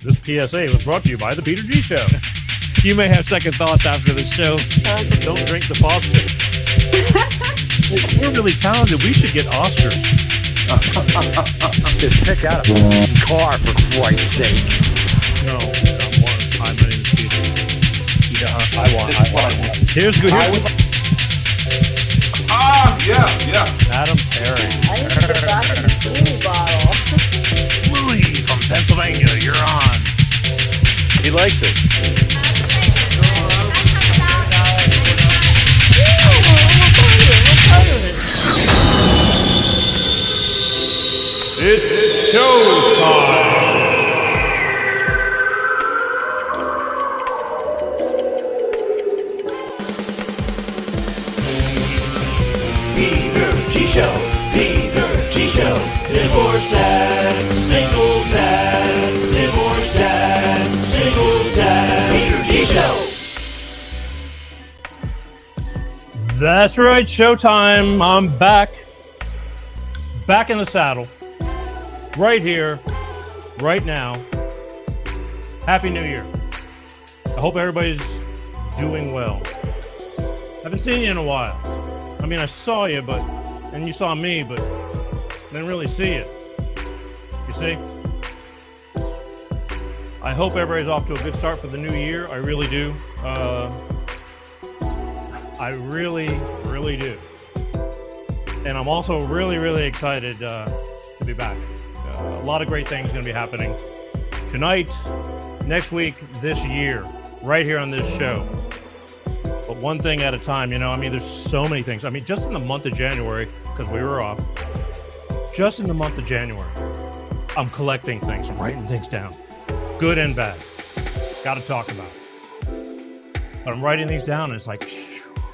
This PSA was brought to you by the Peter G Show. You may have second thoughts after this show. Don't drink the positive. We're really talented. We should get Oscars. Just pick out a car, for Christ's sake. No, I'm one. My name is Peter. I want. Here's good. Yeah. Adam Perry. I need to get back in the teeny bottle. Louis from Pennsylvania, you're on. He likes it. It's showtime. Peter G Show, Peter G Show, divorce dad, single dad, divorce dad, single dad, Peter G Show. That's right, showtime. I'm back in the saddle, right here, right now. Happy New Year. I hope everybody's doing well. Haven't seen you in a while. I mean, I saw you, and you saw me, but didn't really see it. You see? I hope everybody's off to a good start for the new year. I really do. I really, really do. And I'm also really, really excited to be back. A lot of great things going to be happening tonight, next week, this year, right here on this show. But one thing at a time, there's so many things. Just in the month of January, because we were off, just in the month of January, I'm collecting things, I'm writing things down, good and bad. Got to talk about it. But I'm writing these down, and it's like,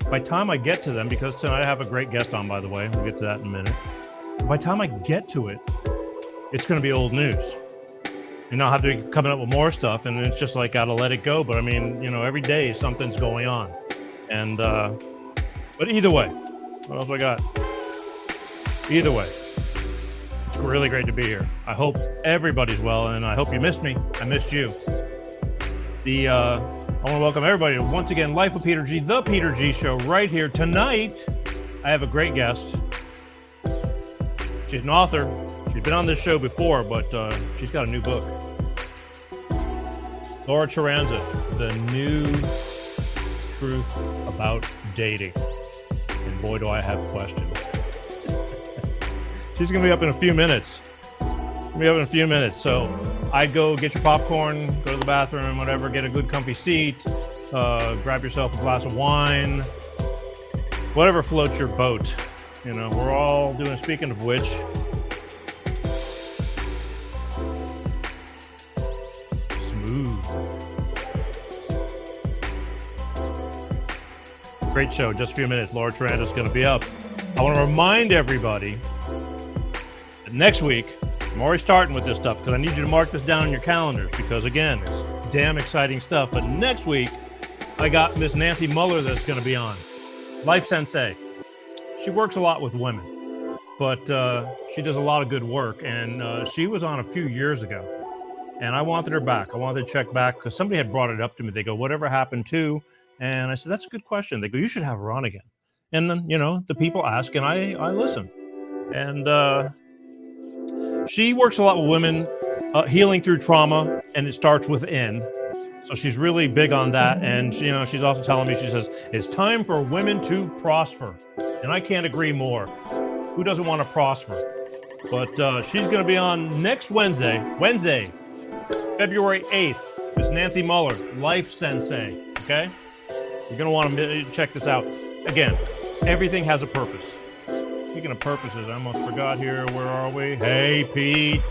by the time I get to them, because tonight I have a great guest on, by the way, we'll get to that in a minute. By the time I get to it, it's going to be old news. And I'll have to be coming up with more stuff, and it's just like, got to let it go. But every day something's going on. And, but either way, what else I got? Either way, it's really great to be here. I hope everybody's well, and I hope you missed me. I missed you. I want to welcome everybody to, once again, Life of Peter G, the Peter G Show, right here. Tonight, I have a great guest. She's an author. She's been on this show before, but she's got a new book. Lauracharanza, The New Truth About Dating. And boy, do I have questions. She's going to be up in a few minutes. So I'd go get your popcorn, go to the bathroom, whatever, get a good comfy seat, grab yourself a glass of wine, whatever floats your boat. We're all doing, speaking of which, smooth. Great show, just a few minutes. Laura Charanza is going to be up. I want to remind everybody that next week, I'm already starting with this stuff because I need you to mark this down in your calendars because, again, it's damn exciting stuff. But next week, I got Miss Nancy Muller that's going to be on. Life Sensei. She works a lot with women, but she does a lot of good work. And she was on a few years ago. And I wanted her back. I wanted to check back because somebody had brought it up to me. They go, whatever happened to? And I said, that's a good question. They go, you should have her on again. And then, the people ask and I listen. And she works a lot with women, healing through trauma, and it starts within. So she's really big on that. And, she's also telling me, she says, it's time for women to prosper. And I can't agree more. Who doesn't want to prosper? But she's going to be on next Wednesday, February 8th. Miss Nancy Muller, Life Sensei. Okay? You're going to want to check this out. Again, everything has a purpose. Speaking of purposes, I almost forgot here. Where are we? Hey, Pete.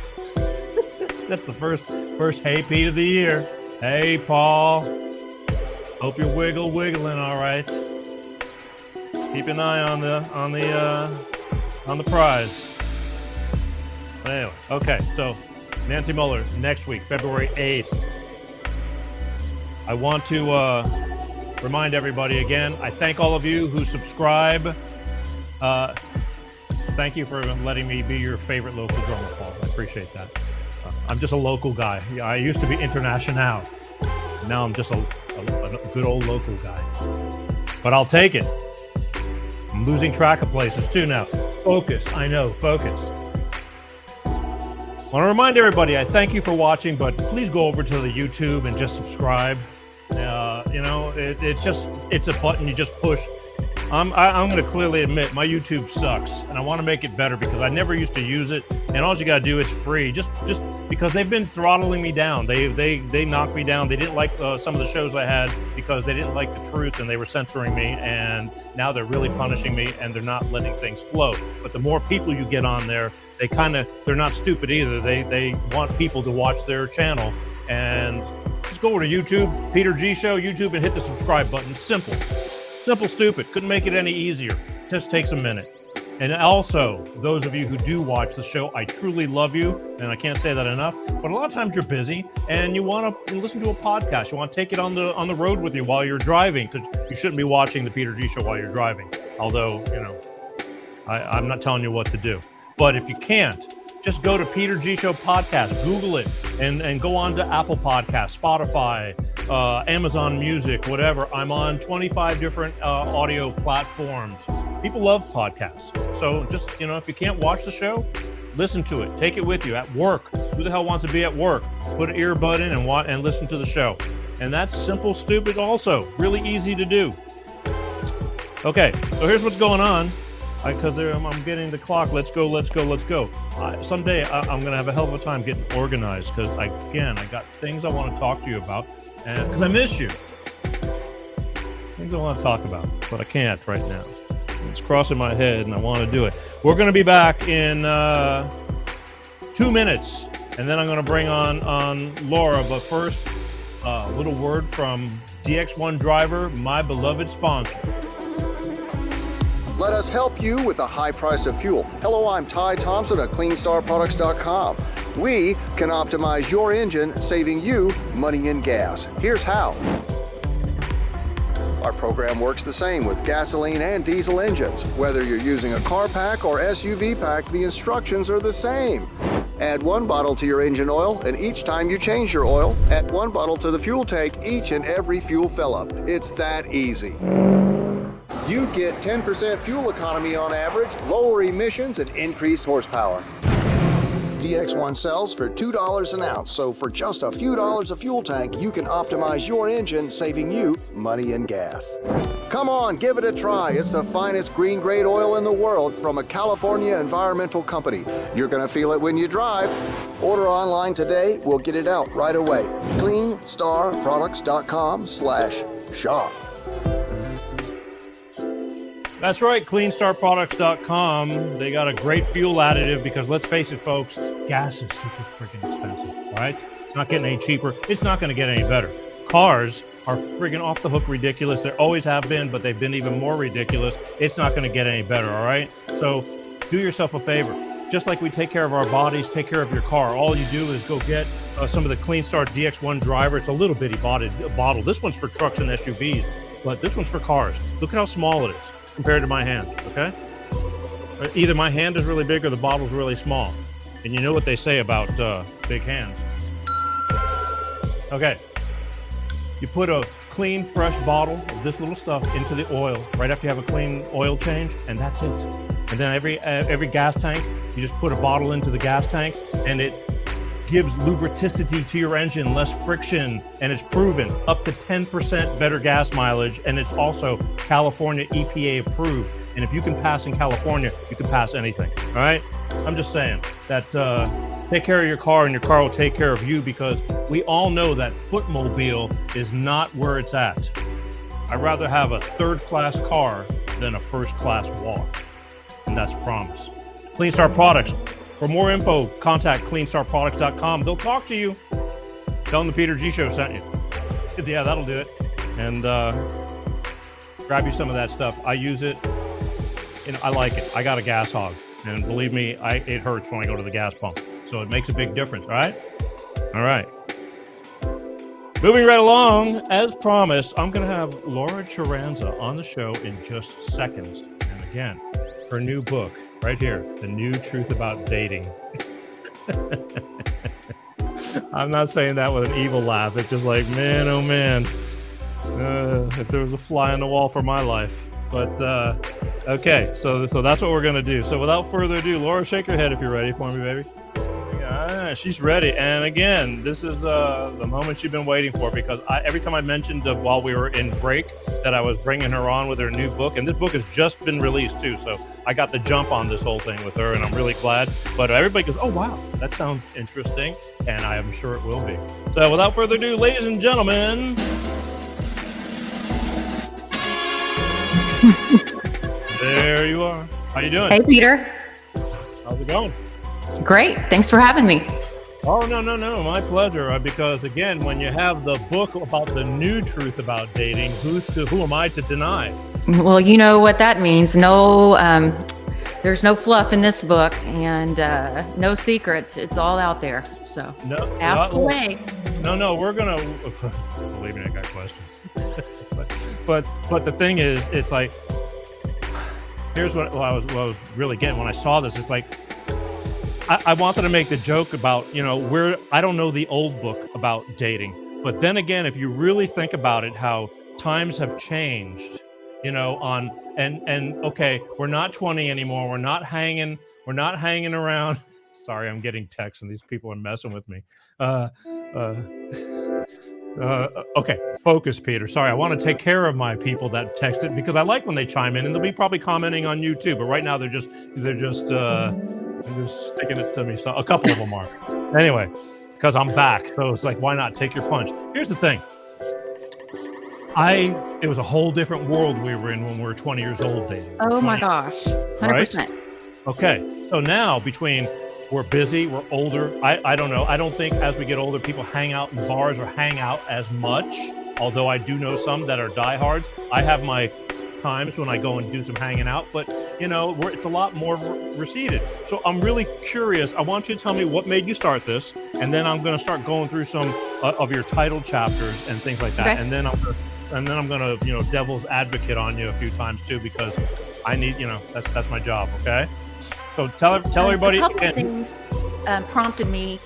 That's the first Hey, Pete of the year. Hey, Paul. Hope you're wiggling all right. Keep an eye on on the prize. Anyway, okay, so Nancy Muller next week, February 8th. I want to remind everybody again, I thank all of you who subscribe. Thank you for letting me be your favorite local drummer, Paul. I appreciate that. I'm just a local guy. I used to be international. Now I'm just a good old local guy. But I'll take it. I'm losing track of places too now. Focus. I know. Focus. I want to remind everybody, I thank you for watching, but please go over to the YouTube and just subscribe. It's a button you just push. I'm going to clearly admit my YouTube sucks, and I want to make it better because I never used to use it. And all you got to do is free, just because they've been throttling me down. They knocked me down. They didn't like some of the shows I had because they didn't like the truth, and they were censoring me. And now they're really punishing me, and they're not letting things flow. But the more people you get on there, they're not stupid either. They want people to watch their channel. And just go over to YouTube, Peter G Show, YouTube, and hit the subscribe button. Simple, stupid. Couldn't make it any easier. It just takes a minute. And also, those of you who do watch the show, I truly love you, and I can't say that enough. But a lot of times you're busy, and you want to listen to a podcast. You want to take it on the road with you while you're driving, because you shouldn't be watching the Peter G Show while you're driving. Although, I'm not telling you what to do. But if you can't, just go to Peter G Show Podcast, Google it, and go on to Apple Podcasts, Spotify, Amazon Music, whatever. I'm on 25 different audio platforms. People love podcasts. So just, if you can't watch the show, listen to it. Take it with you at work. Who the hell wants to be at work? Put an earbud in and listen to the show. And that's simple, stupid also. Really easy to do. Okay, so here's what's going on. Because I'm getting the clock. Let's go. Someday I'm going to have a hell of a time getting organized because, I got things I want to talk to you about because I miss you. Things I want to talk about, but I can't right now. It's crossing my head and I want to do it. We're going to be back in 2 minutes, and then I'm going to bring on Laura. But first, a little word from DX1 Driver, my beloved sponsor. Let us help you with the high price of fuel. Hello, I'm Ty Thompson at CleanStarProducts.com. We can optimize your engine, saving you money and gas. Here's how. Our program works the same with gasoline and diesel engines. Whether you're using a car pack or SUV pack, the instructions are the same. Add 1 bottle to your engine oil, and each time you change your oil, add 1 bottle to the fuel tank each and every fuel fill-up. It's that easy. You get 10% fuel economy on average, lower emissions, and increased horsepower. DX1 sells for $2 an ounce, so for just a few dollars a fuel tank, you can optimize your engine, saving you money and gas. Come on, give it a try. It's the finest green-grade oil in the world from a California environmental company. You're going to feel it when you drive. Order online today. We'll get it out right away. CleanStarProducts.com/shop. That's right, CleanStarProducts.com. They got a great fuel additive because, let's face it, folks, gas is super freaking expensive, right? It's not getting any cheaper. It's not going to get any better. Cars are friggin' off the hook ridiculous. They always have been, but they've been even more ridiculous. It's not going to get any better, all right? So do yourself a favor. Just like we take care of our bodies, take care of your car. All you do is go get some of the CleanStar DX1 Driver. It's a little bitty bottle. This one's for trucks and SUVs, but this one's for cars. Look at how small it is compared to my hand, okay? Either my hand is really big or the bottle's really small. And you know what they say about big hands. Okay. You put a clean, fresh bottle of this little stuff into the oil right after you have a clean oil change, and that's it. And then every gas tank, you just put a bottle into the gas tank, and it gives lubricity to your engine, less friction, and it's proven up to 10% better gas mileage, and it's also California EPA approved. And if you can pass in California, you can pass anything, all right? I'm just saying that take care of your car, and your car will take care of you, because we all know that footmobile is not where it's at. I'd rather have a third-class car than a first-class walk, and that's a promise. CleanStar Products. For more info, contact CleanStarProducts.com. They'll talk to you. Tell them the Peter G Show sent you. Yeah, that'll do it. And grab you some of that stuff. I use it. I like it. I got a gas hog. And believe me, it hurts when I go to the gas pump. So it makes a big difference, all right? All right. Moving right along, as promised, I'm going to have Laura Charanza on the show in just seconds. And again, her new book right here, The New Truth About Dating. I'm not saying that with an evil laugh. It's just like, man, oh man, if there was a fly on the wall for my life. But okay, so that's what we're gonna do. So without further ado, Laura, shake your head if you're ready for me, baby. Yeah, she's ready. And again, this is the moment she's been waiting for, because every time I mentioned while we were in break that I was bringing her on with her new book, and this book has just been released too, so I got the jump on this whole thing with her, and I'm really glad. But everybody goes, oh wow, that sounds interesting, and I am sure it will be. So without further ado, ladies and gentlemen, there you are. How you doing? Hey, Peter. How's it going? Great. Thanks for having me. Oh, no, my pleasure. Because again, when you have the book about the new truth about dating, who am I to deny? Well, you know what that means. No, there's no fluff in this book, and no secrets. It's all out there. So ask away. No, we're gonna. Believe me, I got questions. but the thing is, it's like, here's what I was really getting when I saw this. It's like, I wanted to make the joke about, I don't know the old book about dating, but then again, if you really think about it, how times have changed, and okay, we're not 20 anymore. We're not hanging around. Sorry, I'm getting texts and these people are messing with me. Okay, focus, Peter. Sorry, I want to take care of my people that texted, because I like when they chime in, and they'll be probably commenting on you too. But right now they're just sticking it to me. So a couple of them are. Anyway, because I'm back, so it's like, why not take your punch? Here's the thing. It was a whole different world we were in when we were 20 years old dating. Oh my gosh, 100%. Right? Okay, so now between we're busy, we're older. I don't know. I don't think as we get older, people hang out in bars or hang out as much. Although I do know some that are diehards. I have my times when I go and do some hanging out, but it's a lot more receded. So I'm really curious. I want you to tell me what made you start this, and then I'm going to start going through some of your title chapters and things like that. Okay. And then I'm going to devil's advocate on you a few times too, because I need that's my job. Okay. So tell everybody. A couple of things prompted me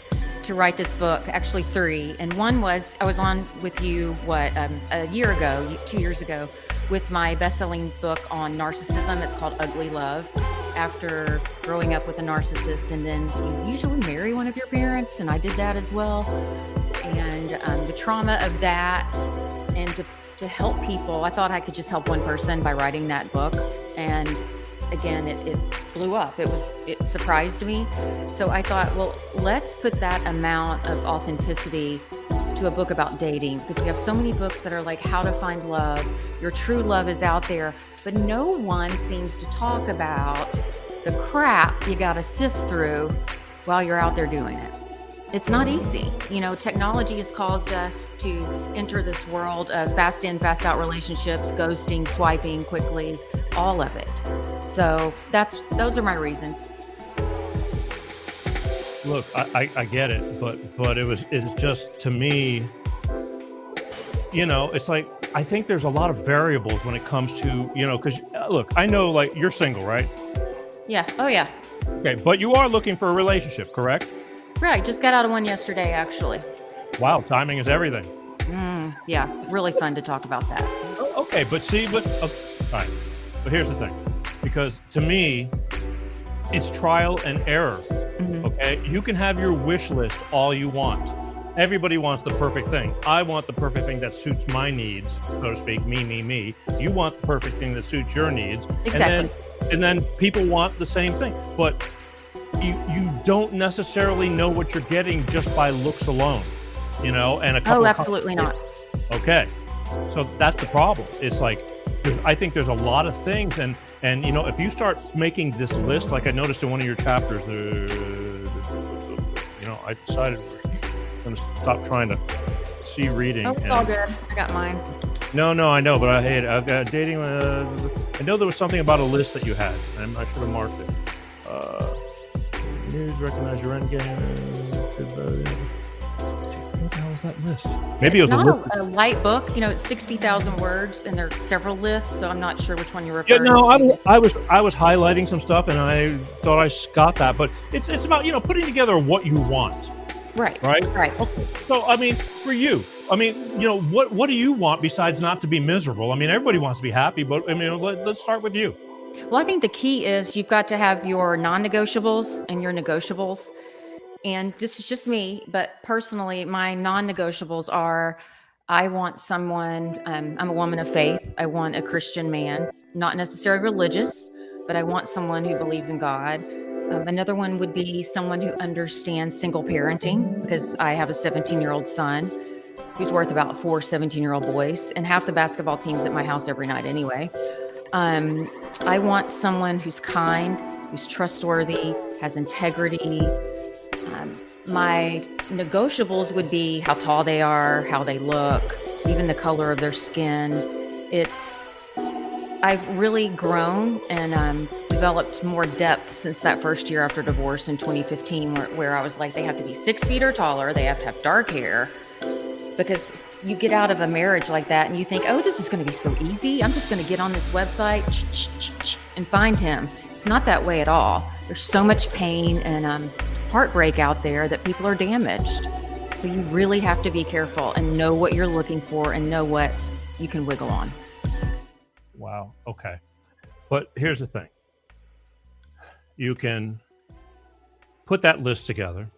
to write this book, actually 3. And one was, I was on with you, a year ago, 2 years ago, with my best-selling book on narcissism. It's called Ugly Love. After growing up with a narcissist, and then you usually marry one of your parents, and I did that as well. And the trauma of that, and to help people, I thought I could just help one person by writing that book. And again, it blew up. It surprised me. So I thought, well, let's put that amount of authenticity to a book about dating, because we have so many books that are like how to find love. Your true love is out there, but no one seems to talk about the crap you got to sift through while you're out there doing it. It's not easy. Technology has caused us to enter this world of fast in, fast out relationships, ghosting, swiping quickly, all of it. So those are my reasons. Look, I get it, but it's just, to me, it's like, I think there's a lot of variables when it comes to, because look, I know, like, you're single, right? Yeah. Oh yeah. Okay, but you are looking for a relationship, correct? Right. Just got out of one yesterday, actually. Wow, timing is everything. Yeah, really fun to talk about that. Okay, all right. But here's the thing, because to me, it's trial and error. Mm-hmm. Okay, you can have your wish list all you want. Everybody wants the perfect thing. I want the perfect thing that suits my needs, so to speak. Me. You want the perfect thing that suits your needs. Exactly. And then people want the same thing, but you don't necessarily know what you're getting just by looks alone. And a couple. Oh, absolutely not. Okay, so that's the problem. It's like, I think there's a lot of things, and if you start making this list, like I noticed in one of your chapters, I decided we're going to stop trying to see reading. Oh, it's all good. I got mine. No, I know, but I've got dating. I know there was something about a list that you had, and I should have marked it. Please recognize your end game. What the hell is that list? Maybe it's it was not a light book. It's 60,000 words, and there are several lists, so I'm not sure which one you're referring to. I was highlighting some stuff, and I thought I got that, but it's about putting together what you want. Right. Okay. So I mean, for you, what do you want besides not to be miserable? I mean, everybody wants to be happy, but I mean, let's start with you. Well, I think the key is you've got to have your non-negotiables and your negotiables. And this is just me, but personally, my non-negotiables are, I want someone, I'm a woman of faith. I want a Christian man, not necessarily religious, but I want someone who believes in God. Another one would be someone who understands single parenting, because I have a 17-year-old son who's worth about 4 17-year-old boys, and half the basketball team's at my house every night anyway. I want someone who's kind, who's trustworthy, has integrity. My negotiables would be how tall they are, how they look, even the color of their skin. I've really grown and developed more depth since that first year after divorce in 2015, where I was like, they have to be 6 feet or taller, they have to have dark hair. Because you get out of a marriage like that and you think, oh, this is going to be so easy. I'm just going to get on this website and find him. It's not that way at all. There's so much pain and heartbreak out there that people are damaged. So you really have to be careful and know what you're looking for and know what you can wiggle on. Wow. Okay. But here's the thing. You can put that list together.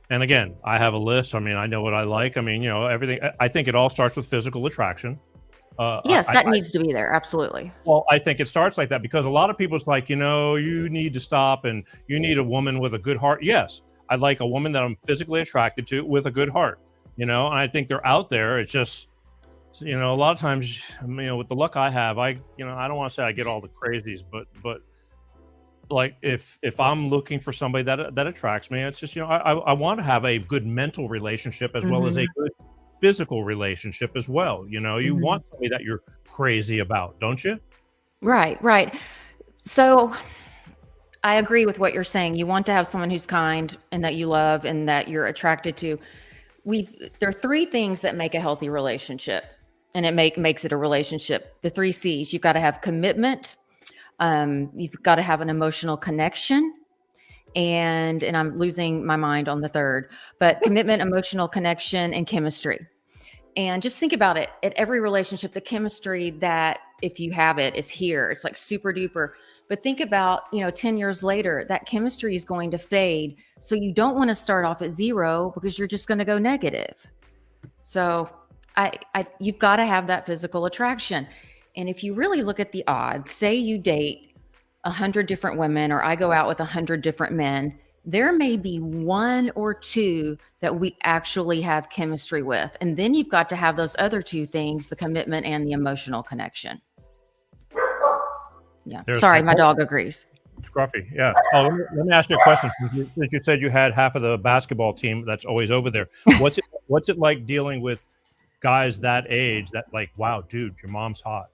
And again, I have a list. I mean, I know what I like. I mean, everything. I think it all starts with physical attraction. Yes, that needs to be there. Absolutely. Well, I think it starts like that because a lot of people, it's like, you need to stop and you need a woman with a good heart. Yes, I'd like a woman that I'm physically attracted to with a good heart, and I think they're out there. It's just, a lot of times, with the luck I have, I don't want to say I get all the crazies, but like if I'm looking for somebody that attracts me, it's just, I want to have a good mental relationship as well as a good physical relationship as well. You want somebody that you're crazy about, don't you? Right. So I agree with what you're saying. You want to have someone who's kind and that you love and that you're attracted to. There are 3 things that make a healthy relationship, and it makes it a relationship. The 3 C's. You've got to have commitment. You've got to have an emotional connection. And I'm losing my mind on the third, but commitment, emotional connection, and chemistry. And just think about it. At every relationship, the chemistry that if you have it is here. It's like super duper. But think about, 10 years later, that chemistry is going to fade. So you don't want to start off at 0 because you're just going to go negative. So you've got to have that physical attraction. And if you really look at the odds, say you date 100 different women, or I go out with 100 different men, there may be 1 or 2 that we actually have chemistry with. And then you've got to have those other 2 things, the commitment and the emotional connection. Yeah. Sorry, my dog agrees. Scruffy. Yeah. Oh, let me ask you a question. Since you said you had half of the basketball team that's always over there. What's it like dealing with guys that age that like, wow, dude, your mom's hot?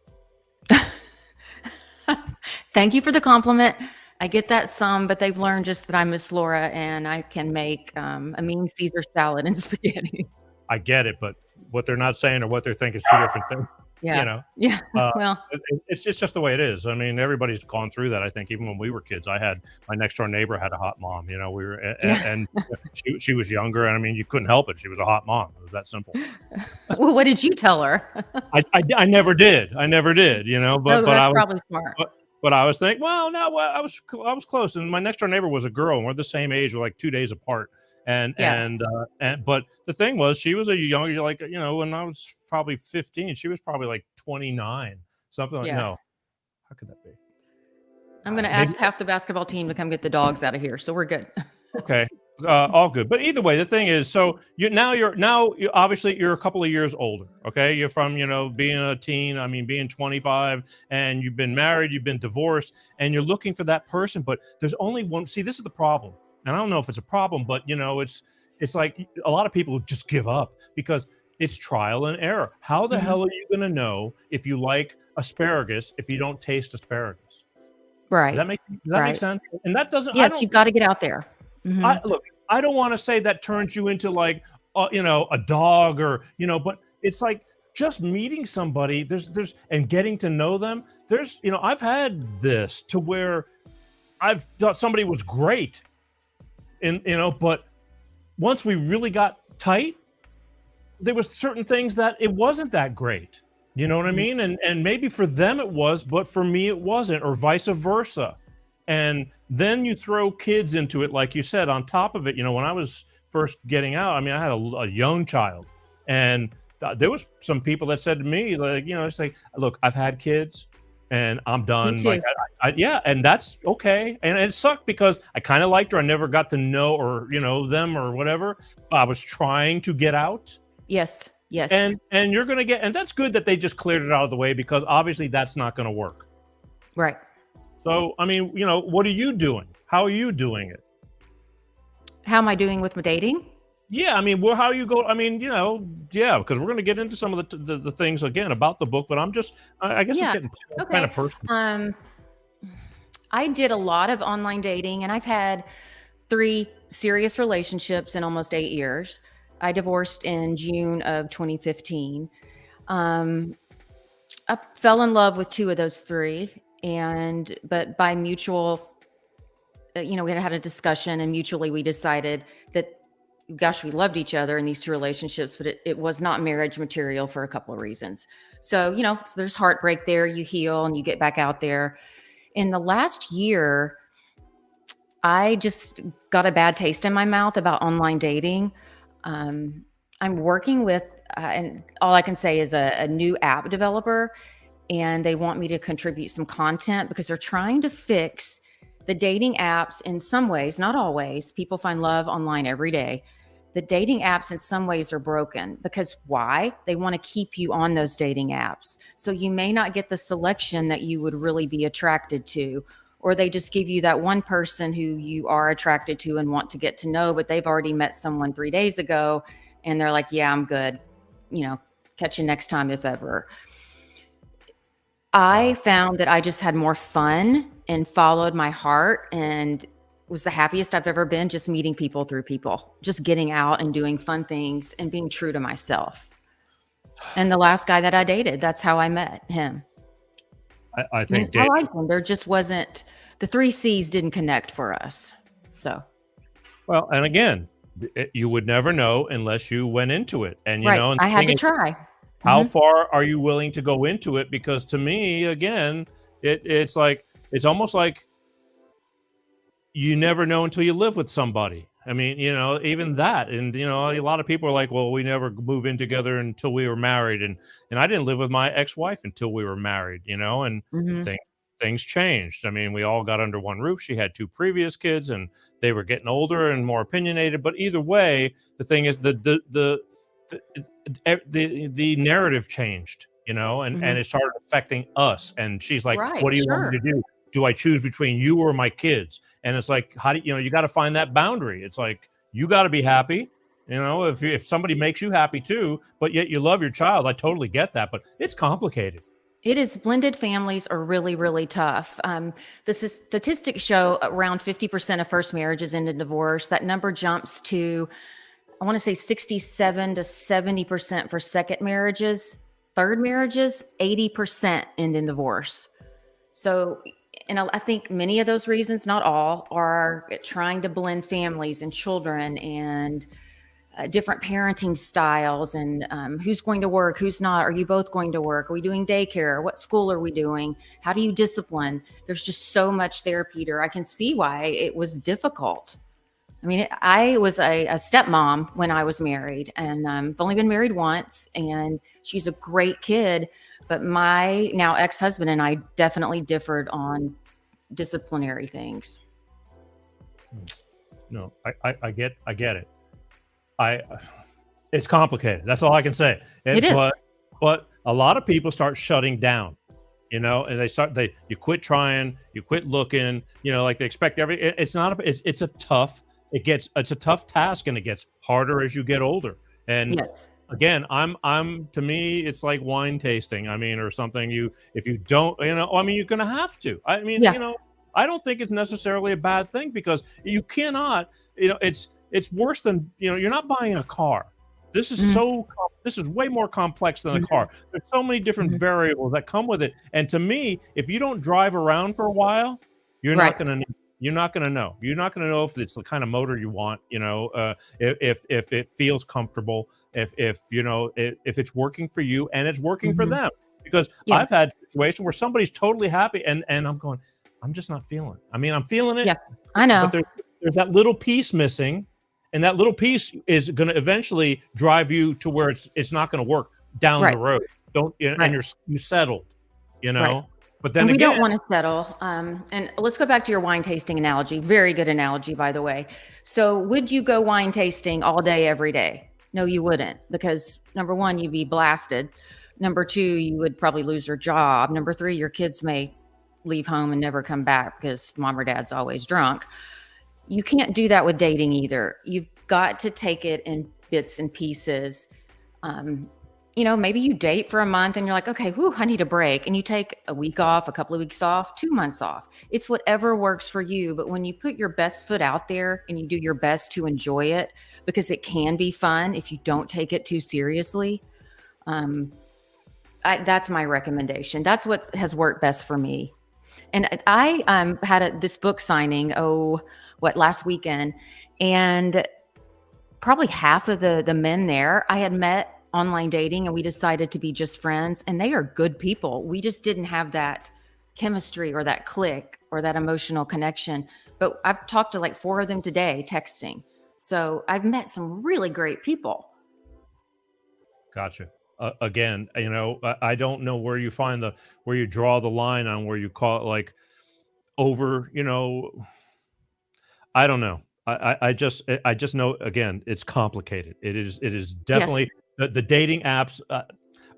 Thank you for the compliment. I get that some, but they've learned just that I'm Miss Laura and I can make a mean Caesar salad and spaghetti. I get it, but what they're not saying or what they're thinking is 2 different things. Yeah. Well, it's just the way it is. I mean, everybody's gone through that. I think even when we were kids, my next door neighbor had a hot mom. We were, and she was younger, and I mean, you couldn't help it. She was a hot mom. It was that simple. Well, what did you tell her? I never did. But that's probably smart. But I was thinking, well, no, I was close, and my next door neighbor was a girl, and we're the same age. We're like 2 days apart. But the thing was, she was a younger, like, when I was probably 15, she was probably like 29, something like, no, how could that be? I'm going to ask half the basketball team to come get the dogs out of here. So we're good. Okay. All good. But either way, the thing is, so you're obviously you're a couple of years older. Okay. You're from, being a teen, being 25, and you've been married, you've been divorced, and you're looking for that person, but there's only one. See, this is the problem. And I don't know if it's a problem, but it's like a lot of people just give up because it's trial and error. How the hell are you going to know if you like asparagus if you don't taste asparagus? Right. Does that make sense? And that doesn't. Yes, you've got to get out there. Mhm. Look, I don't want to say that turns you into like, a dog or, but it's like just meeting somebody, and getting to know them. I've had this to where I've thought somebody was great but once we really got tight, there was certain things that it wasn't that great. You know what I mean? And maybe for them it was, but for me it wasn't, or vice versa. And then you throw kids into it, like you said, on top of it. When I was first getting out, I mean, I had a young child, and there was some people that said to me, like, it's like, look, I've had kids, and I'm done. Me too. Like, yeah, and that's okay. And it sucked because I kind of liked her. I never got to know or them or whatever. I was trying to get out, Yes. Yes. and you're gonna get, and that's good that they just cleared it out of the way, because obviously that's not going to work. Right. So, I mean, what are you doing? How are you doing it? How am I doing with my dating? Yeah, I mean, how you go? I mean, yeah, because we're going to get into some of the things again about the book, but I guess it's Yeah. getting kind Okay. of personal. I did a lot of online dating, and I've had 3 serious relationships in almost 8 years. I divorced in June of 2015. I fell in love with 2 of those 3, but by mutual, we had a discussion, and mutually we decided that, gosh, we loved each other in these 2 relationships, but it was not marriage material for a couple of reasons. So, so there's heartbreak there. You heal and you get back out there. In the last year, I just got a bad taste in my mouth about online dating. I'm working with, and all I can say is a new app developer, and they want me to contribute some content because they're trying to fix the dating apps in some ways, not always. People find love online every day. The dating apps in some ways are broken because why? They want to keep you on those dating apps. So you may not get the selection that you would really be attracted to, or they just give you that one person who you are attracted to and want to get to know, but they've already met someone 3 days ago and they're like, yeah, I'm good. Catch you next time, if ever. I found that I just had more fun and followed my heart and was the happiest I've ever been, just meeting people through people, just getting out and doing fun things and being true to myself. And the last guy that I dated, that's how I met him. I think I liked him. There just wasn't, the 3 C's didn't connect for us. So. Well, and again, you would never know unless you went into it. And, Right. and I had to try. How far are you willing to go into it? Because to me, again, it's like, it's almost like you never know until you live with somebody. I mean, even that. And, a lot of people are like, well, we never move in together until we were married. And I didn't live with my ex-wife until we were married, and things changed. I mean, we all got under one roof. She had 2 previous kids and they were getting older and more opinionated. But either way, the thing is the narrative changed, and it started affecting us. And she's like, Right, what do you sure. want me to do? Do I choose between you or my kids? And it's like, how do you got to find that boundary. It's like, you got to be happy. If somebody makes you happy too, but yet you love your child, I totally get that, but it's complicated. It is. Blended families are really, really tough. The statistics show around 50% of first marriages end in divorce. That number jumps to, I want to say 67 to 70% for second marriages. Third marriages, 80% end in divorce. So, and I think many of those reasons, not all, are trying to blend families and children and different parenting styles and who's going to work, who's not. Are you both going to work? Are we doing daycare? What school are we doing? How do you discipline? There's just so much there, Peter. I can see why it was difficult. I mean, I was a stepmom when I was married, and I've only been married once, and she's a great kid. But my now ex-husband and I definitely differed on disciplinary things. No, I get it. It's complicated. That's all I can say. It is. But a lot of people start shutting down, and you quit trying, you quit looking, like they expect it's a tough task, and it gets harder as you get older. And Yes. again, to me, it's like wine tasting. I mean, or something. If you don't, I mean, you're going to have to. I mean, Yeah. I don't think it's necessarily a bad thing, because you cannot, it's worse than, you're not buying a car. This is this is way more complex than a car. There's so many different variables that come with it. And to me, if you don't drive around for a while, you're not going to know. You're not going to know. You're not going to know if it's the kind of motor you want, if it feels comfortable, if it's working for you and it's working for them. Because I've had situations where somebody's totally happy and I'm going, I'm just not feeling it. I mean, I'm feeling it. Yeah, I know. But there's that little piece missing, and that little piece is going to eventually drive you to where it's not going to work down the road. And you settled, Right. But then And we again, don't want to settle. And let's go back to your wine tasting analogy. Very good analogy, by the way. So would you go wine tasting all day, every day? No, you wouldn't, because number one, you'd be blasted. Number two, you would probably lose your job. Number three, your kids may leave home and never come back because mom or dad's always drunk. You can't do that with dating either. You've got to take it in bits and pieces. Maybe you date for a month and you're like, okay, I need a break. And you take a week off, a couple of weeks off, 2 months off. It's whatever works for you. But when you put your best foot out there and you do your best to enjoy it, because it can be fun if you don't take it too seriously, that's my recommendation. That's what has worked best for me. And I had this book signing, last weekend. And probably half of the men there I had met online dating, and we decided to be just friends, and they are good people. We just didn't have that chemistry or that click or that emotional connection. But I've talked to like 4 of them today texting. So I've met some really great people. Gotcha. Again, I don't know where you where you draw the line on where you call it like over, I don't know. I just know, again, it's complicated. It is definitely the dating apps,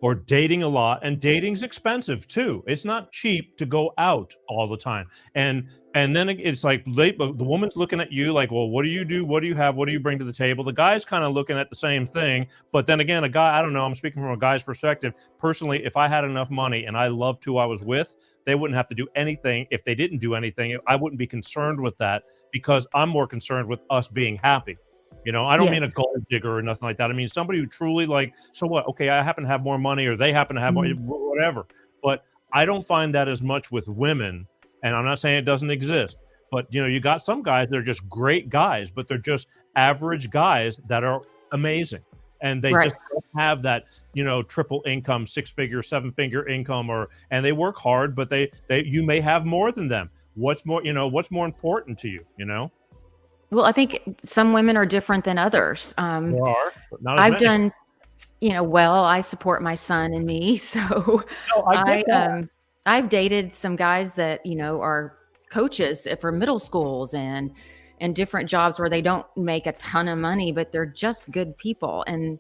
or dating a lot, and dating's expensive too. It's not cheap to go out all the time. And then it's like the woman's looking at you like, well, what do you do? What do you have? What do you bring to the table? The guy's kind of looking at the same thing. But then again, a guy, I don't know, I'm speaking from a guy's perspective. Personally, if I had enough money and I loved who I was with, they wouldn't have to do anything. If they didn't do anything, I wouldn't be concerned with that, because I'm more concerned with us being happy. I don't mean a gold digger or nothing like that. I mean somebody who truly like, so what? Okay, I happen to have more money, or they happen to have more, whatever. But I don't find that as much with women. And I'm not saying it doesn't exist, but you got some guys that are just great guys, but they're just average guys that are amazing. And they just don't have that, triple income, 6-figure, 7-figure income, and they work hard, but you may have more than them. What's more important to you, Well, I think some women are different than others. There are, but not as I've many. done, I support my son and me. So No, I get that. I've dated some guys that, are coaches for middle schools and different jobs where they don't make a ton of money, but they're just good people. And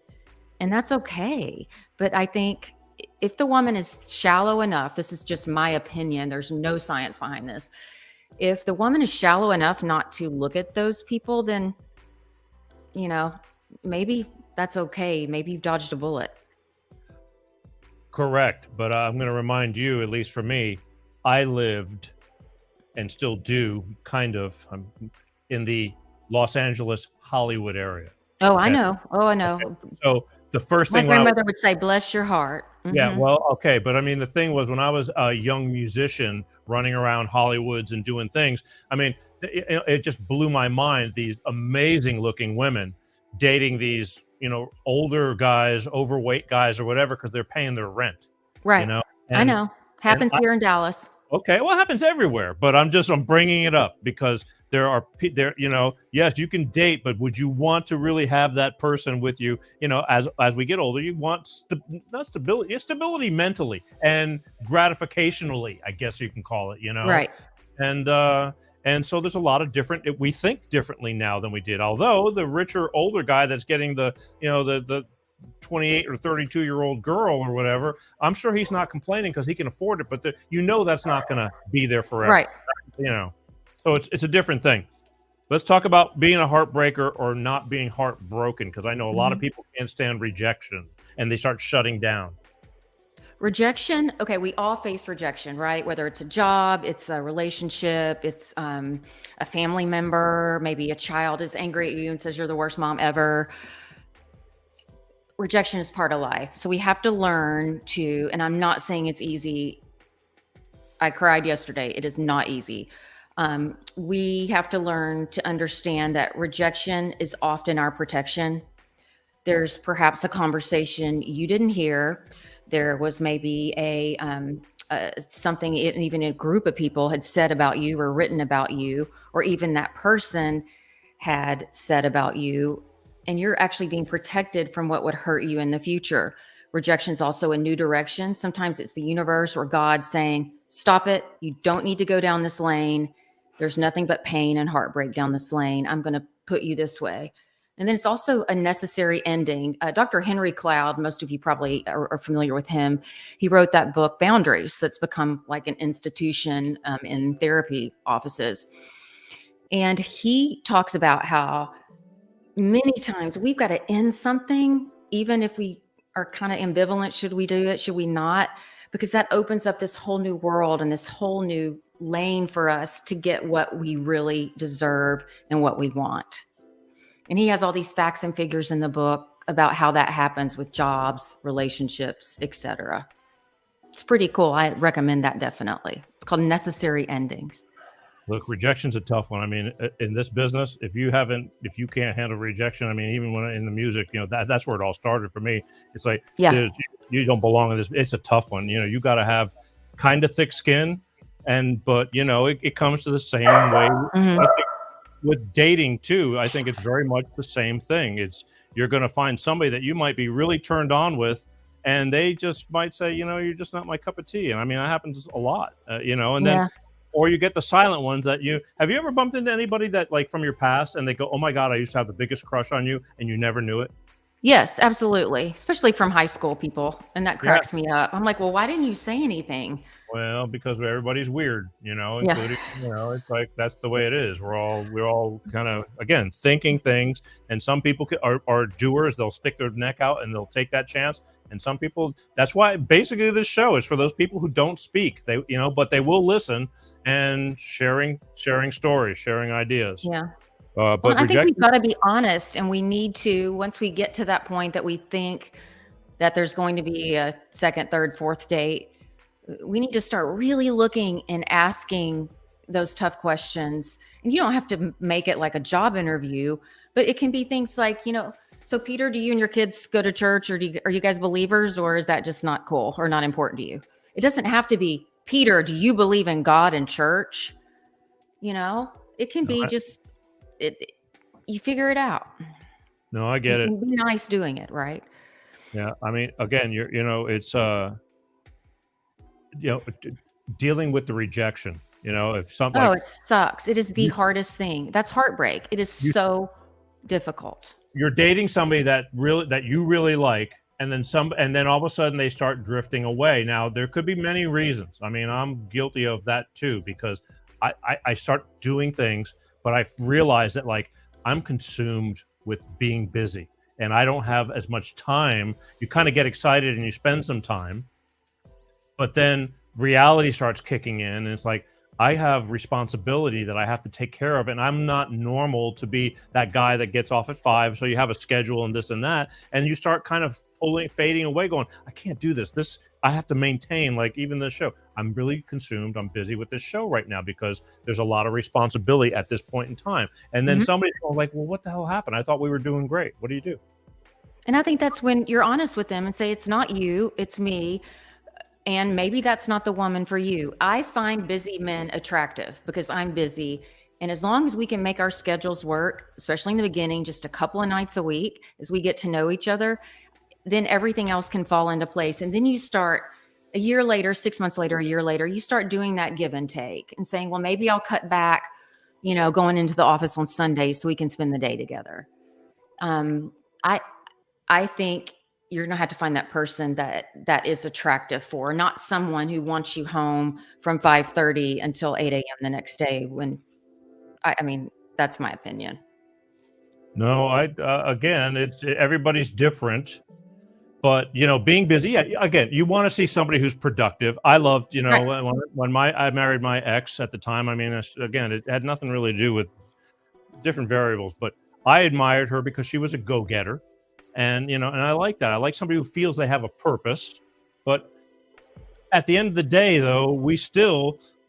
that's okay. But I think if the woman is shallow enough, this is just my opinion, there's no science behind this. If the woman is shallow enough not to look at those people, then, maybe that's okay. Maybe you've dodged a bullet. Correct. But I'm going to remind you, at least for me, I lived and still do kind of in the Los Angeles, Hollywood area. Oh, I know. Oh, I know. Okay. So the first My thing grandmother would say, bless your heart. Yeah, well, okay. But I mean, the thing was, when I was a young musician running around Hollywoods and doing things, I mean, it just blew my mind. These amazing looking women dating these, older guys, overweight guys or whatever, because they're paying their rent. Right. I know. Happens here in Dallas. Okay. Well, it happens everywhere, but I'm bringing it up because yes, you can date, but would you want to really have that person with you? As we get older, you want not stability, stability mentally and gratificationally, I guess you can call it, Right. And so there's a lot of we think differently now than we did. Although the richer, older guy that's getting the 28 or 32-year-old girl or whatever, I'm sure he's not complaining because he can afford it, but that's not going to be there forever. Right. So it's a different thing. Let's talk about being a heartbreaker or not being heartbroken, because I know a lot of people can't stand rejection and they start shutting down. Rejection. Okay, we all face rejection, right? Whether it's a job, it's a relationship, it's a family member, maybe a child is angry at you and says you're the worst mom ever. Rejection is part of life. So we have to learn to, and I'm not saying it's easy. I cried yesterday. It is not easy. We have to learn to understand that rejection is often our protection. There's perhaps a conversation you didn't hear. There was maybe something even a group of people had said about you or written about you, or even that person had said about you, and you're actually being protected from what would hurt you in the future. Rejection is also a new direction. Sometimes it's the universe or God saying, stop it. You don't need to go down this lane. There's nothing but pain and heartbreak down this lane. I'm going to put you this way. And then it's also a necessary ending. Dr. Henry Cloud, most of you probably are familiar with him. He wrote that book, Boundaries, that's become like an institution in therapy offices. And he talks about how many times we've got to end something, even if we are kind of ambivalent. Should we do it? Should we not? Because that opens up this whole new world and this whole new lane for us to get what we really deserve and what we want. And he has all these facts and figures in the book about how that happens with jobs, relationships, etc. It's pretty cool. I recommend that definitely. It's called Necessary Endings. Look, rejection's a tough one. I mean, in this business, if you can't handle rejection, I mean, even when in the music, that's where it all started for me. It's like, you don't belong in this. It's a tough one. You got to have kind of thick skin, but it comes to the same way. Mm-hmm. I think with dating too, I think it's very much the same thing. You're going to find somebody that you might be really turned on with, and they just might say, you're just not my cup of tea. And I mean, that happens a lot, and then. Or you get the silent ones have you ever bumped into anybody that like from your past and they go, oh my God, I used to have the biggest crush on you and you never knew it? Yes, absolutely. Especially from high school people. And that cracks me up. I'm like, well, why didn't you say anything? Well, because everybody's weird, including, it's like, that's the way it is. We're all kind of, again, thinking things. And some people are doers. They'll stick their neck out and they'll take that chance. And some people, that's why basically this show is for those people who don't speak, but they will listen and sharing stories, sharing ideas. Yeah. But I think we've got to be honest, and we need to, once we get to that point that we think that there's going to be a second, third, fourth date, we need to start really looking and asking those tough questions. And you don't have to make it like a job interview, but it can be things like, so Peter, do you and your kids go to church, or are you guys believers, or is that just not cool or not important to you? It doesn't have to be, Peter, do you believe in God and church? It can be you figure it out. No, I get it. Be nice doing it, right? Yeah. I mean, again, it's, dealing with the rejection, if something. It sucks. It is the hardest thing. That's heartbreak. It is so difficult. You're dating somebody that you really like, and then all of a sudden they start drifting away. Now there could be many reasons. I mean, I'm guilty of that too, because I start doing things, but I realize that like I'm consumed with being busy and I don't have as much time. You kind of get excited and you spend some time, but then reality starts kicking in and it's like, I have responsibility that I have to take care of, and I'm not normal to be that guy that gets off at 5. So you have a schedule and this and that, and you start kind of fading away, going, I can't do this. I have to maintain, like even this show. I'm really consumed. I'm busy with this show right now because there's a lot of responsibility at this point in time. And then somebody's going like, well, what the hell happened? I thought we were doing great. What do you do? And I think that's when you're honest with them and say, it's not you, it's me. And maybe that's not the woman for you. I find busy men attractive because I'm busy. And as long as we can make our schedules work, especially in the beginning, just a couple of nights a week, as we get to know each other, then everything else can fall into place. And then you start a year later, 6 months later, a year later, you start doing that give and take and saying, well, maybe I'll cut back, going into the office on Sundays so we can spend the day together. I think you're going to have to find that person that is attractive for, not someone who wants you home from 5:30 until 8 a.m. the next day. When I mean, that's my opinion. No, again, it's everybody's different. But being busy, yeah, again, you want to see somebody who's productive. I loved, Right. when I married my ex at the time. I mean, again, it had nothing really to do with different variables, but I admired her because she was a go-getter, and and I like that. I like somebody who feels they have a purpose. But at the end of the day, though,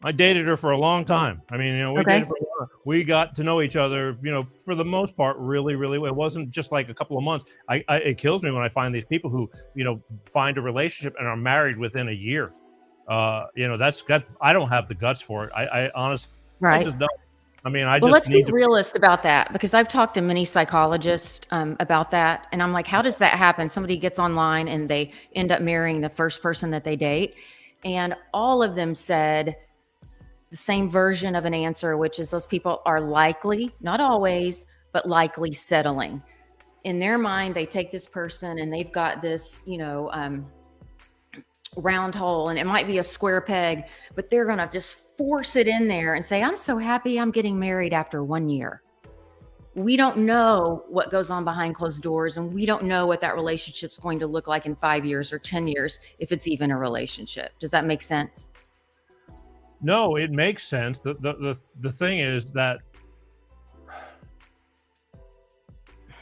I dated her for a long time. I mean, we Okay. dated for a while. We got to know each other, for the most part, really, really well. It wasn't just like a couple of months. It kills me when I find these people who, find a relationship and are married within a year. That's I don't have the guts for it. I honestly, I Right. just don't. I mean, I Well, just let's be need to. realist about that, because I've talked to many psychologists about that. And I'm like, how does that happen? Somebody gets online and they end up marrying the first person that they date. And all of them said the same version of an answer, which is those people are likely, not always, but likely settling. In their mind, they take this person and they've got this, round hole, and it might be a square peg, but they're going to just force it in there and say, I'm so happy I'm getting married after 1 year. We don't know what goes on behind closed doors, and we don't know what that relationship's going to look like in 5 years or 10 years, if it's even a relationship. Does that make sense? No, it makes sense. The thing is that,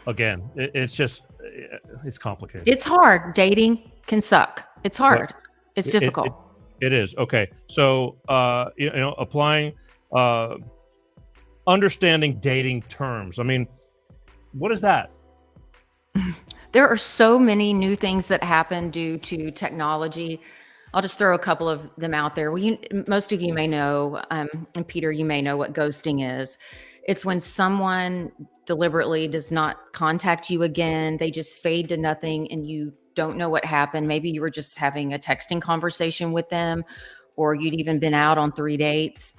again, it's complicated. It's hard. Dating can suck. It's hard. It's It- it- difficult. It is. Okay. So, applying, understanding dating terms. I mean, what is that? There are so many new things that happen due to technology. I'll just throw a couple of them out there. Well, most of you may know, and Peter, you may know what ghosting is. It's when someone deliberately does not contact you again. They just fade to nothing and you don't know what happened. Maybe you were just having a texting conversation with them, or you'd even been out on 3 dates.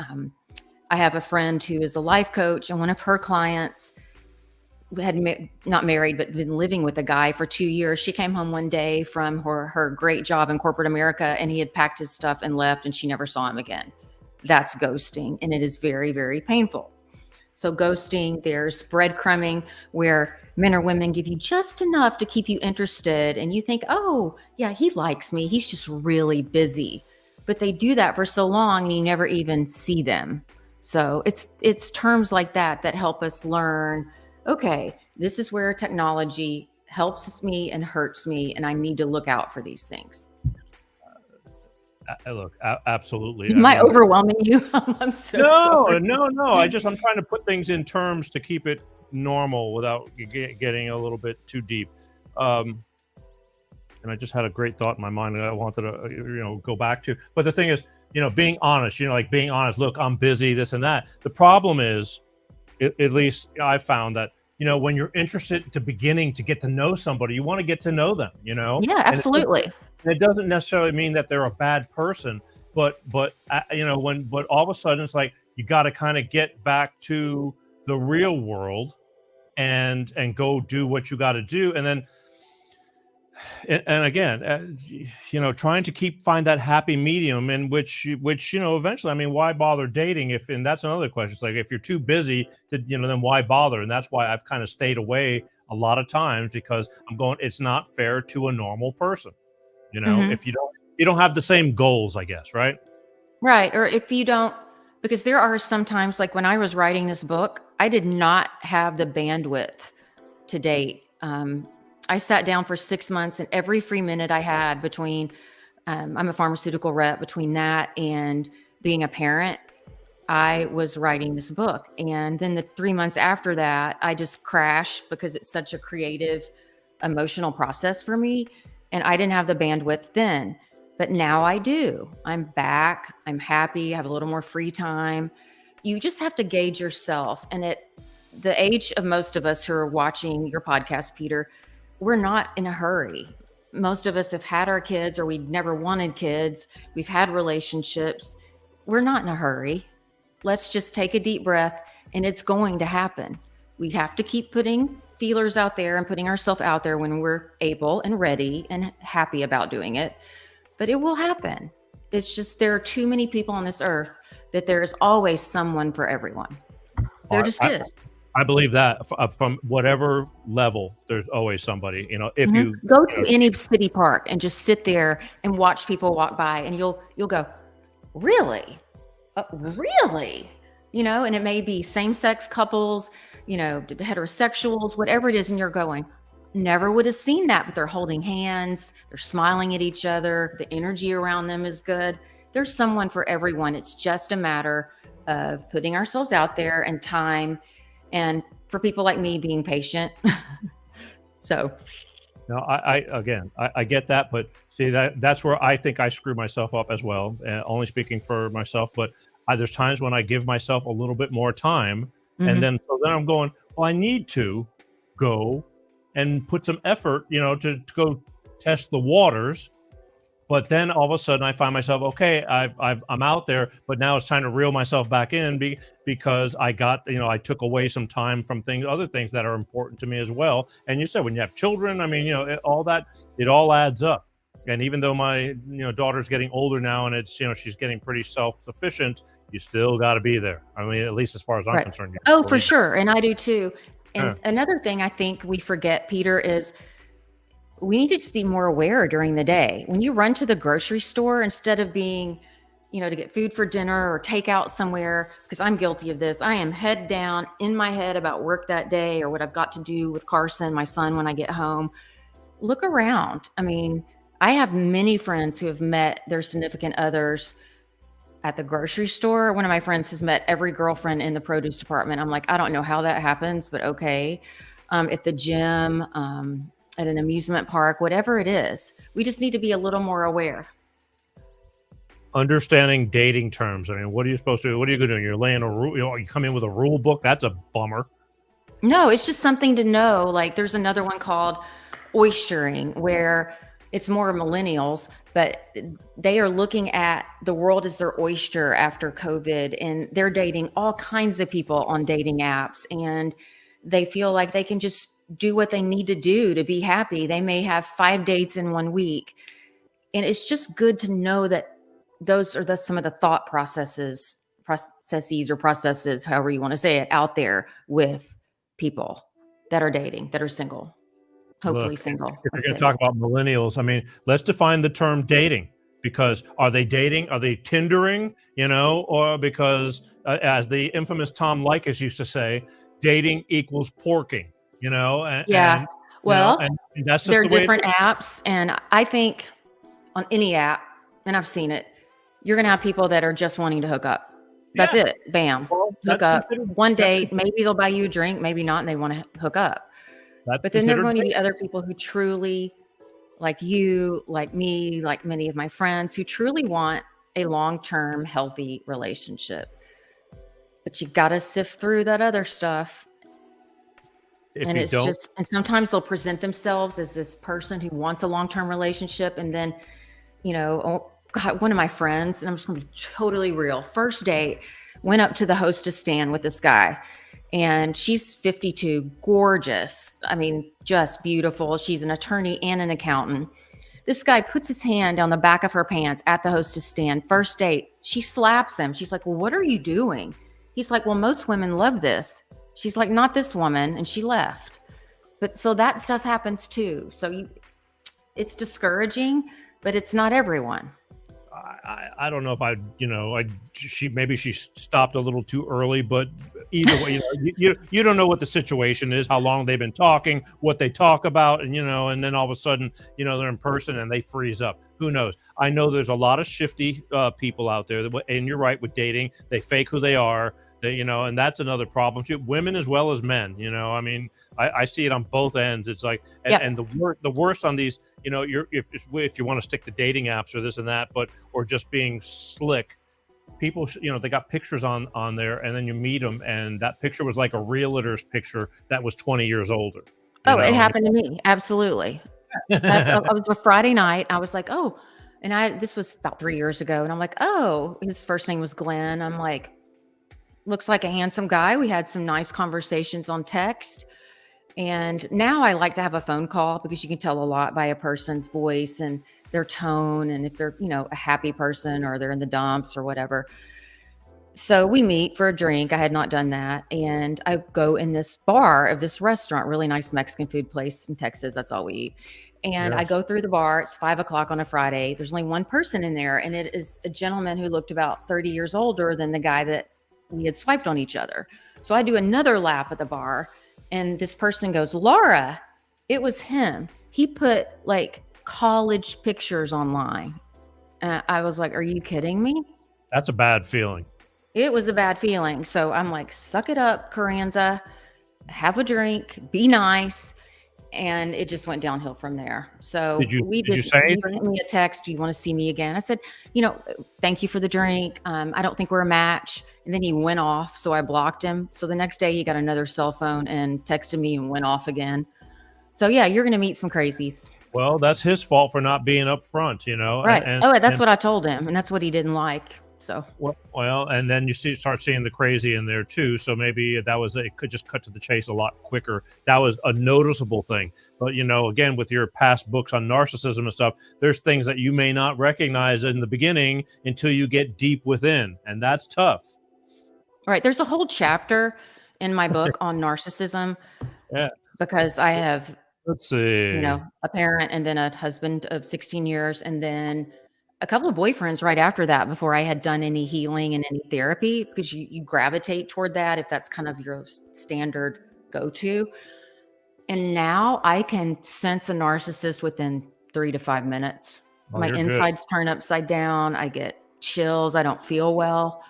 I have a friend who is a life coach, and one of her clients had not married, but been living with a guy for 2 years. She came home one day from her great job in corporate America, and he had packed his stuff and left, and she never saw him again. That's ghosting, and it is very, very painful. So ghosting, there's breadcrumbing, where men or women give you just enough to keep you interested, and you think, oh, yeah, he likes me. He's just really busy. But they do that for so long, and you never even see them. So it's terms like that that help us learn, okay, this is where technology helps me and hurts me, and I need to look out for these things. Look, absolutely. Am I overwhelming you? I'm so sorry. No. I'm trying to put things in terms to keep it normal without getting a little bit too deep. And I just had a great thought in my mind that I wanted to, go back to. But the thing is, being honest. Being honest. Look, I'm busy. This and that. The problem is, at least I found that, when you're interested to beginning to get to know somebody, you want to get to know them. Yeah, absolutely. And it doesn't necessarily mean that they're a bad person, but but all of a sudden it's like you got to kind of get back to the real world and go do what you got to do, and then and again, trying to find that happy medium in which eventually, I mean, why bother dating if? And that's another question. It's like, if you're too busy to, then why bother? And that's why I've kind of stayed away a lot of times, because I'm going, it's not fair to a normal person. If you don't have the same goals, I guess, right? Right. Or if you don't, because there are sometimes, like when I was writing this book, I did not have the bandwidth to date. I sat down for 6 months, and every free minute I had between, I'm a pharmaceutical rep, between that and being a parent, I was writing this book. And then the 3 months after that, I just crashed because it's such a creative, emotional process for me. And I didn't have the bandwidth then, but now I do. I'm back. I'm happy. I have a little more free time. You just have to gauge yourself. And at the age of most of us who are watching your podcast, Peter, we're not in a hurry. Most of us have had our kids, or we never wanted kids. We've had relationships. We're not in a hurry. Let's just take a deep breath, and it's going to happen. We have to keep putting feelers out there and putting ourselves out there when we're able and ready and happy about doing it. But it will happen. It's just, there are too many people on this earth that there is always someone for everyone. There just is. I believe that from whatever level, there's always somebody. If Mhm. you Go to any city park and just sit there and watch people walk by, and you'll go, really, really, and it may be same-sex couples, heterosexuals, whatever it is, and you're going, never would have seen that, but they're holding hands, they're smiling at each other, the energy around them is good. There's someone for everyone. It's just a matter of putting ourselves out there and time, and for people like me, being patient. So No, I get that, but see that's where I think I screw myself up as well. Only speaking for myself, but there's times when I give myself a little bit more time, and mhm. then I'm going, well, I need to go and put some effort, to go test the waters. But then all of a sudden I find myself, okay, I'm out there, but now it's time to reel myself back in because I took away some time from other things that are important to me as well. And you said when you have children, I mean, it all adds up. And even though my, daughter's getting older now and it's, she's getting pretty self-sufficient, you still got to be there. I mean, at least as far as I'm Right. concerned. Oh, for sure. And I do too. And Yeah. another thing I think we forget, Peter, is we need to just be more aware during the day. When you run to the grocery store, instead of being, to get food for dinner or take out somewhere, because I'm guilty of this, I am head down in my head about work that day or what I've got to do with Carson, my son, when I get home. Look around. I mean, I have many friends who have met their significant others at the grocery store. One of my friends has met every girlfriend in the produce department. I'm like, I don't know how that happens, but okay. At the gym, at an amusement park, whatever it is, we just need to be a little more aware. Understanding dating terms. I mean, what are you supposed to do? What are you going to do? You're laying a rule. You come in with a rule book. That's a bummer. No, it's just something to know. Like there's another one called oystering, where it's more millennials, but they are looking at the world as their oyster after COVID, and they're dating all kinds of people on dating apps, and they feel like they can just do what they need to do to be happy. They may have 5 dates in 1 week. And it's just good to know that those are some of the thought processes, however you want to say it, out there with people that are dating, that are single, hopefully Look, single. if you're Let's going to say. talk about millennials, I mean, let's define the term dating, because are they dating? Are they Tindering? Or because as the infamous Tom Likas used to say, dating equals porking. And, Yeah. Well, and that's just there are the way. different apps. And I think on any app, and I've seen it, you're going to have people that are just wanting to hook up. That's Yeah. it. Bam. Well, Hook that's up. considered- One that's date, considered- maybe they'll buy you a drink, maybe not, and they want to hook up. that's But then there are considered going to be dating. other people who truly, like you, like me, like many of my friends, who truly want a long-term healthy relationship. But you got to sift through that other stuff. If And you it's don't, just, and sometimes they'll present themselves as this person who wants a long-term relationship. And then, oh God, one of my friends, and I'm just going to be totally real. First date, went up to the hostess stand with this guy, and she's 52, gorgeous. I mean, just beautiful. She's an attorney and an accountant. This guy puts his hand down the back of her pants at the hostess stand. First date, she slaps him. She's like, well, what are you doing? He's like, well, most women love this. She's like, not this woman. And she left. But so that stuff happens too. So it's discouraging, but it's not everyone. I don't know if she stopped a little too early, but either way, you don't know what the situation is, how long they've been talking, what they talk about, and and then all of a sudden, they're in person and they freeze up. Who knows? I know there's a lot of shifty people out there, and you're right with dating. They fake who they are. And that's another problem too. Women as well as men. I mean, I see it on both ends. It's like, and the worst on these, if you want to stick to dating apps or this and that, or just being slick, people, they got pictures on there, and then you meet them, and that picture was like a realtor's picture that was 20 years older. It happened to me. Absolutely. I was a Friday night. I was like, oh, and this was about 3 years ago. And I'm like, oh, his first name was Glenn. I'm like, looks like a handsome guy. We had some nice conversations on text. And now I like to have a phone call, because you can tell a lot by a person's voice and their tone. And if they're, a happy person or they're in the dumps or whatever. So we meet for a drink. I had not done that. And I go in this bar of this restaurant, really nice Mexican food place in Texas. That's all we eat. And I Yes. go through the bar. It's 5 o'clock on a Friday. There's only one person in there. And it is a gentleman who looked about 30 years older than the guy that we had swiped on each other. So I do another lap at the bar. And this person goes, Laura, it was him. He put like college pictures online. I was like, are you kidding me? That's a bad feeling. It was a bad feeling. So I'm like, suck it up, Charanza, have a drink, be nice. And it just went downhill from there. So Did you say he anything? sent me a text. Do you want to see me again? I said, thank you for the drink. I don't think we're a match. And then he went off. So I blocked him. So the next day he got another cell phone and texted me and went off again. So yeah, you're going to meet some crazies. Well, that's his fault for not being upfront, Right. That's and- what I told him. And that's what he didn't like. So Well, and then you start seeing the crazy in there too. So maybe it could just cut to the chase a lot quicker. That was a noticeable thing. But again, with your past books on narcissism and stuff, there's things that you may not recognize in the beginning until you get deep within, and that's tough. Right. There's a whole chapter in my book on narcissism. Yeah. Because I have, Let's see. a parent and then a husband of 16 years and then a couple of boyfriends right after that before I had done any healing and any therapy, because you gravitate toward that if that's kind of your standard go-to. And now I can sense a narcissist within 3 to 5 minutes. Oh, My you're good. insides turn upside down. I get chills. I don't feel well.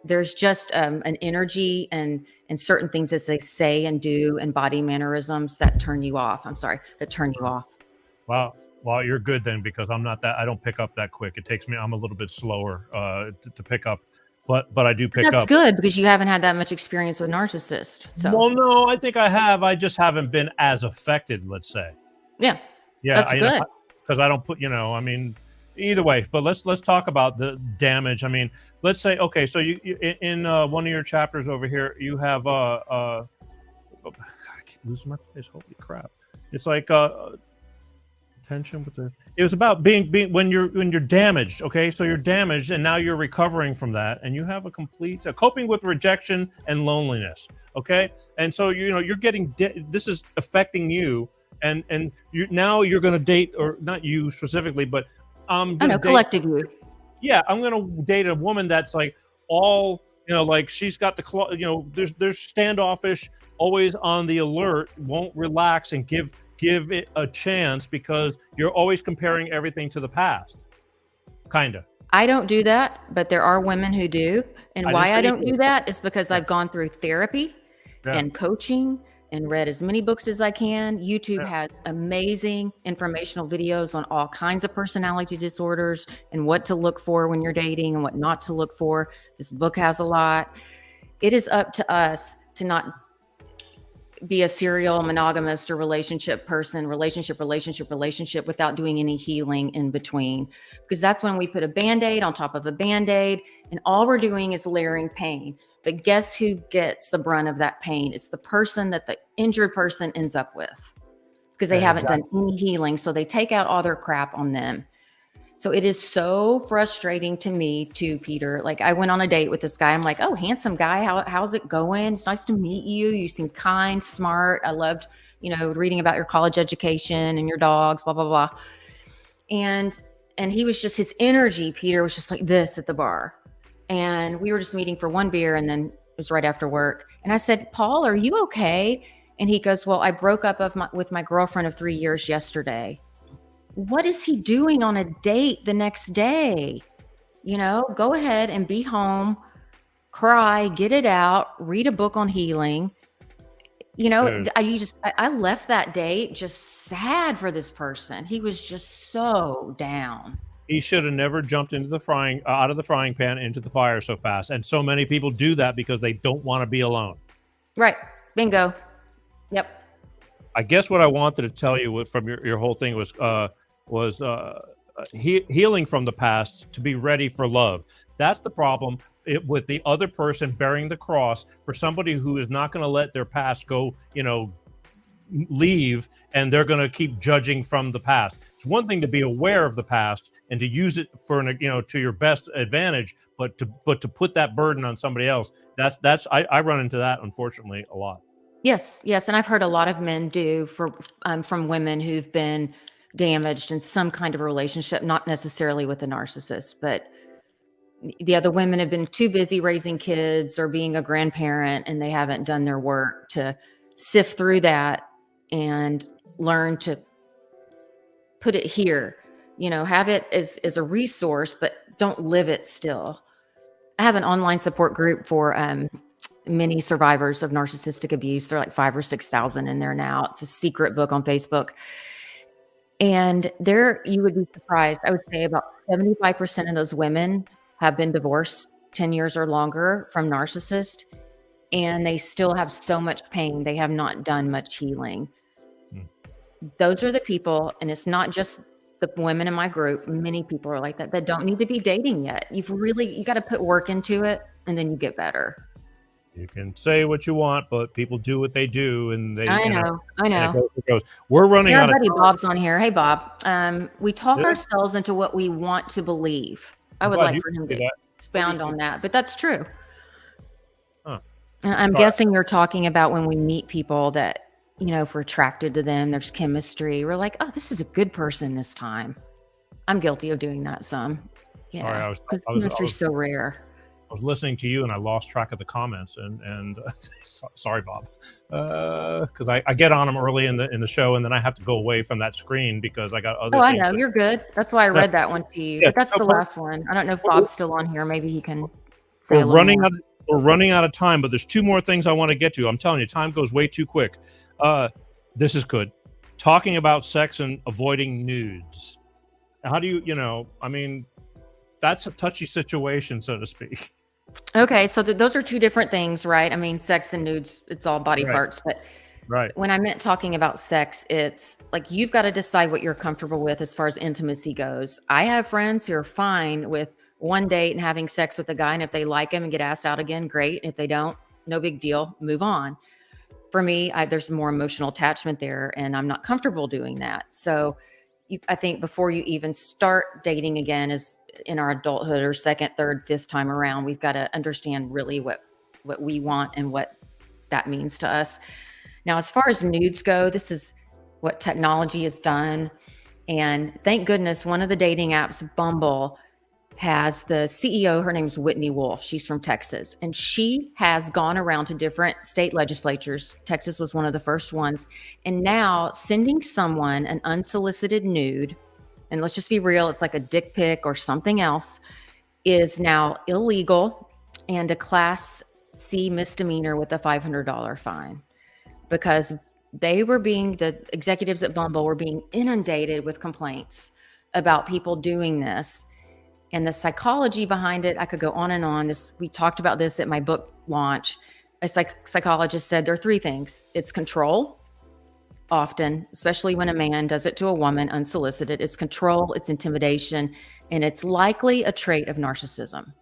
There's just an energy and certain things that they say and do and body mannerisms that turn you off. That turn you off. Wow. Well, you're good then, because I don't pick up that quick. It takes me, I'm a little bit slower to pick up, but I do pick That's up. good because you haven't had that much experience with narcissists. So Well, no, I think I have. I just haven't been as affected, let's say. yeah, Yeah. that's good. Because I don't put, either way, but let's talk about the damage. I mean, let's say, okay, so you in one of your chapters over here, you have I keep losing my place. Holy crap! It's like tension with the. It was about being when you're damaged. Okay, so you're damaged, and now you're recovering from that, and you have a complete coping with rejection and loneliness. Okay, and so you're getting this is affecting you, and now you're going to date, or not you specifically, but I know, collective you. Yeah, I'm gonna date a woman that's like all like she's got the there's standoffish, always on the alert, won't relax and give it a chance because you're always comparing everything to the past. Kinda. I don't do that, but there are women who do. And I why didn't I say don't you do that is because I've gone through therapy Yeah. and coaching and read as many books as I can. YouTube Yeah. has amazing informational videos on all kinds of personality disorders and what to look for when you're dating and what not to look for. This book has a lot. It is up to us to not be a serial monogamist or relationship person, relationship without doing any healing in between. Because that's when we put a Band-Aid on top of a Band-Aid and all we're doing is layering pain. But guess who gets the brunt of that pain? It's the person that the injured person ends up with because they haven't done any healing. So they take out all their crap on them. So it is so frustrating to me too, Peter. Like I went on a date with this guy. I'm like, oh, handsome guy. How's it going? It's nice to meet you. You seem kind, smart. I loved, reading about your college education and your dogs, blah, blah, blah. And he was just, his energy, Peter, was just like this at the bar. And we were just meeting for one beer and then it was right after work. And I said, Paul, are you okay? And he goes, well, I broke up with my girlfriend of 3 years yesterday. What is he doing on a date the next day? Go ahead and be home, cry, get it out, read a book on healing. I left that date just sad for this person. He was just so down. He should have never jumped into out of the frying pan into the fire so fast. And so many people do that because they don't want to be alone. Right. Bingo. Yep. I guess what I wanted to tell you from your whole thing was healing from the past to be ready for love. That's the problem with the other person bearing the cross for somebody who is not going to let their past go, leave, and they're going to keep judging from the past. It's one thing to be aware of the past and to use it for to your best advantage, but to put that burden on somebody else. I run into that, unfortunately, a lot. Yes, yes, and I've heard a lot of men do from women who've been damaged in some kind of a relationship, not necessarily with a narcissist, but the other women have been too busy raising kids or being a grandparent, and they haven't done their work to sift through that and learn to put it here, have it as a resource, but don't live it still. I have an online support group for many survivors of narcissistic abuse. They're like 5,000 or 6,000 in there now. It's a secret book on Facebook. And there, you would be surprised. I would say about 75% of those women have been divorced 10 years or longer from narcissists, and they still have so much pain. They have not done much healing. Those are the people, and it's not just the women in my group. Many people are like that don't need to be dating yet. You got to put work into it, and then you get better. You can say what you want, but people do what they do, and they. I know. It goes. We're running out of buddy time. Bob's on here. Hey, Bob. We talk ourselves into what we want to believe. I would like for him to expound on that, but that's true. Huh. And I'm guessing you're talking about when we meet people that, if we're attracted to them, there's chemistry. We're like, oh, this is a good person this time. I'm guilty of doing that some. Yeah, because chemistry's so rare. I was listening to you and I lost track of the comments, and sorry, Bob, because I get on them early in the show, and then I have to go away from that screen because I got other. Oh, I know, you're good. That's why I read that one to you. Yeah, but that's the last one. I don't know if Bob's still on here. Maybe he can say a little more. We're running out of time, but there's two more things I want to get to. I'm telling you, time goes way too quick. This is good. Talking about sex and avoiding nudes. How do you, that's a touchy situation, so to speak. Okay, so those are two different things, right? I mean, sex and nudes, it's all body parts, but when I meant talking about sex, it's like you've got to decide what you're comfortable with as far as intimacy goes. I have friends who are fine with one date and having sex with a guy, and if they like him and get asked out again, great. If they don't, no big deal, move on. For me, there's more emotional attachment there, and I'm not comfortable doing that. So I think before you even start dating again, is in our adulthood or second, third, fifth time around, we've got to understand really what we want and what that means to us. Now, as far as nudes go, this is what technology has done. And thank goodness one of the dating apps, Bumble, has the CEO, her name's Whitney Wolf. She's from Texas, and she has gone around to different state legislatures. Texas was one of the first ones. And now sending someone an unsolicited nude, and let's just be real, it's like a dick pic or something else, is now illegal and a Class C misdemeanor with a $500 fine, because the executives at Bumble were being inundated with complaints about people doing this. And the psychology behind it, I could go on and on. We talked about this at my book launch. A psychologist said there are three things. It's control, often, especially when a man does it to a woman unsolicited. It's control, it's intimidation, and it's likely a trait of narcissism.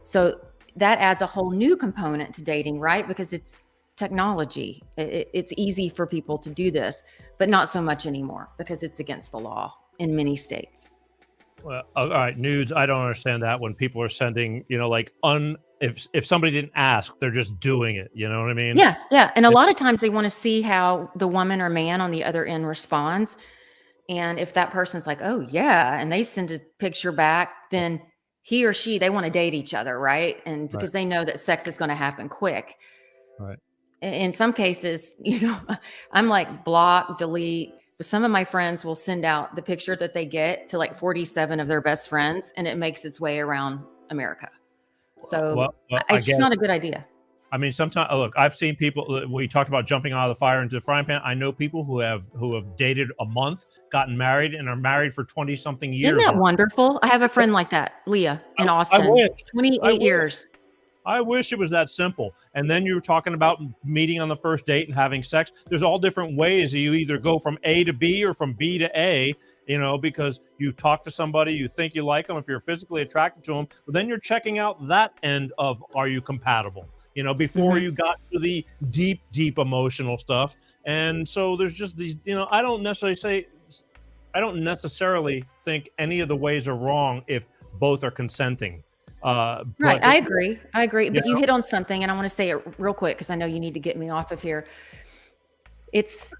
So that adds a whole new component to dating, right? Because it's technology. It's easy for people to do this, but not so much anymore because it's against the law in many states. Well, all right, nudes. I don't understand that when people are sending, if somebody didn't ask, they're just doing it. You know what I mean? Yeah. And a lot of times they want to see how the woman or man on the other end responds. And if that person's like, oh yeah, and they send a picture back, then he or she, they want to date each other, right? And because they know that sex is going to happen quick. Right. In some cases, I'm like block, delete. But some of my friends will send out the picture that they get to like 47 of their best friends, and it makes its way around America. So it's just not a good idea. I mean, sometimes, look, I've seen people, we talked about jumping out of the fire into the frying pan. I know people who have dated a month, gotten married, and are married for 20 something years. Isn't that wonderful? I have a friend like that, Leah, in Austin, 28 years. I wish it was that simple. And then you were talking about meeting on the first date and having sex. There's all different ways. You either go from A to B or from B to A, because you talk to somebody, you think you like them, if you're physically attracted to them, but then you're checking out that end of, are you compatible? Before you got to the deep, deep emotional stuff. And so there's just these, I don't necessarily think any of the ways are wrong if both are consenting. Right. But I agree. But you know? hit on something, and I want to say it real quick because I know you need to get me off of here. It's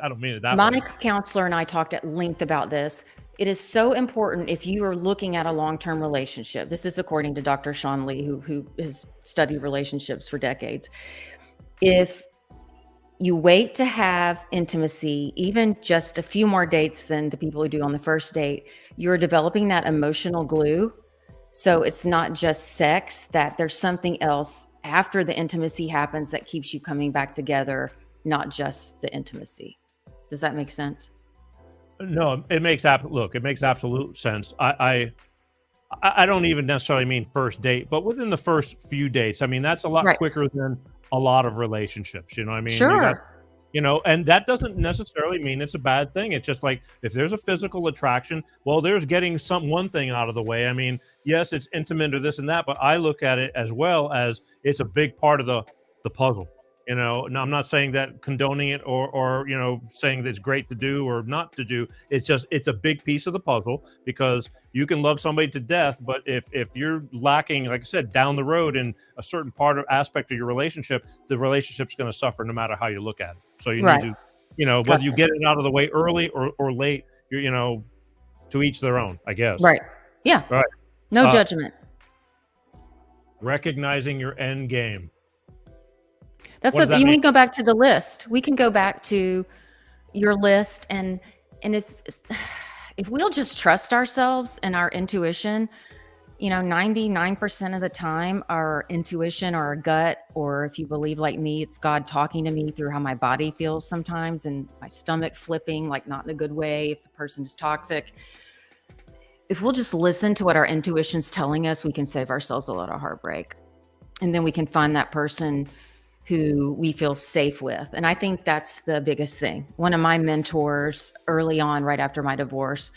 I don't mean it that my way. counselor and I talked at length about this. It is so important if you are looking at a long-term relationship. This is according to Dr. Sean Lee, who has studied relationships for decades. If you wait to have intimacy, even just a few more dates than the people who do on the first date, you're developing that emotional glue. So it's not just sex, that there's something else after the intimacy happens that keeps you coming back together, not just the intimacy. Does that make sense? No, it makes absolute sense. I don't even necessarily mean first date, but within the first few dates. I mean, that's a lot Right. quicker than a lot of relationships. You know what I mean? Sure. And that doesn't necessarily mean it's a bad thing. It's just like if there's a physical attraction, well, there's getting one thing out of the way. I mean, yes, it's intimate or this and that, but I look at it as well as it's a big part of the puzzle. Now, I'm not saying that condoning it or saying that it's great to do or not to do. It's a big piece of the puzzle, because you can love somebody to death, but if you're lacking, like I said, down the road in a certain aspect of your relationship, the relationship's going to suffer no matter how you look at it. So you Right. need to, whether you get it out of the way early or late, to each their own, I guess. Right. Yeah. Right. No judgment. Recognizing your end game. That's What does that we mean? can go back to the list. We can go back to your list, and if we'll just trust ourselves and our intuition, 99% of the time our intuition or our gut, or if you believe like me, it's God talking to me through how my body feels sometimes, and my stomach flipping, like not in a good way if the person is toxic. If we'll just listen to what our intuition's telling us, we can save ourselves a lot of heartbreak. And then we can find that person who we feel safe with. And I think that's the biggest thing. One of my mentors early on, right after my divorce,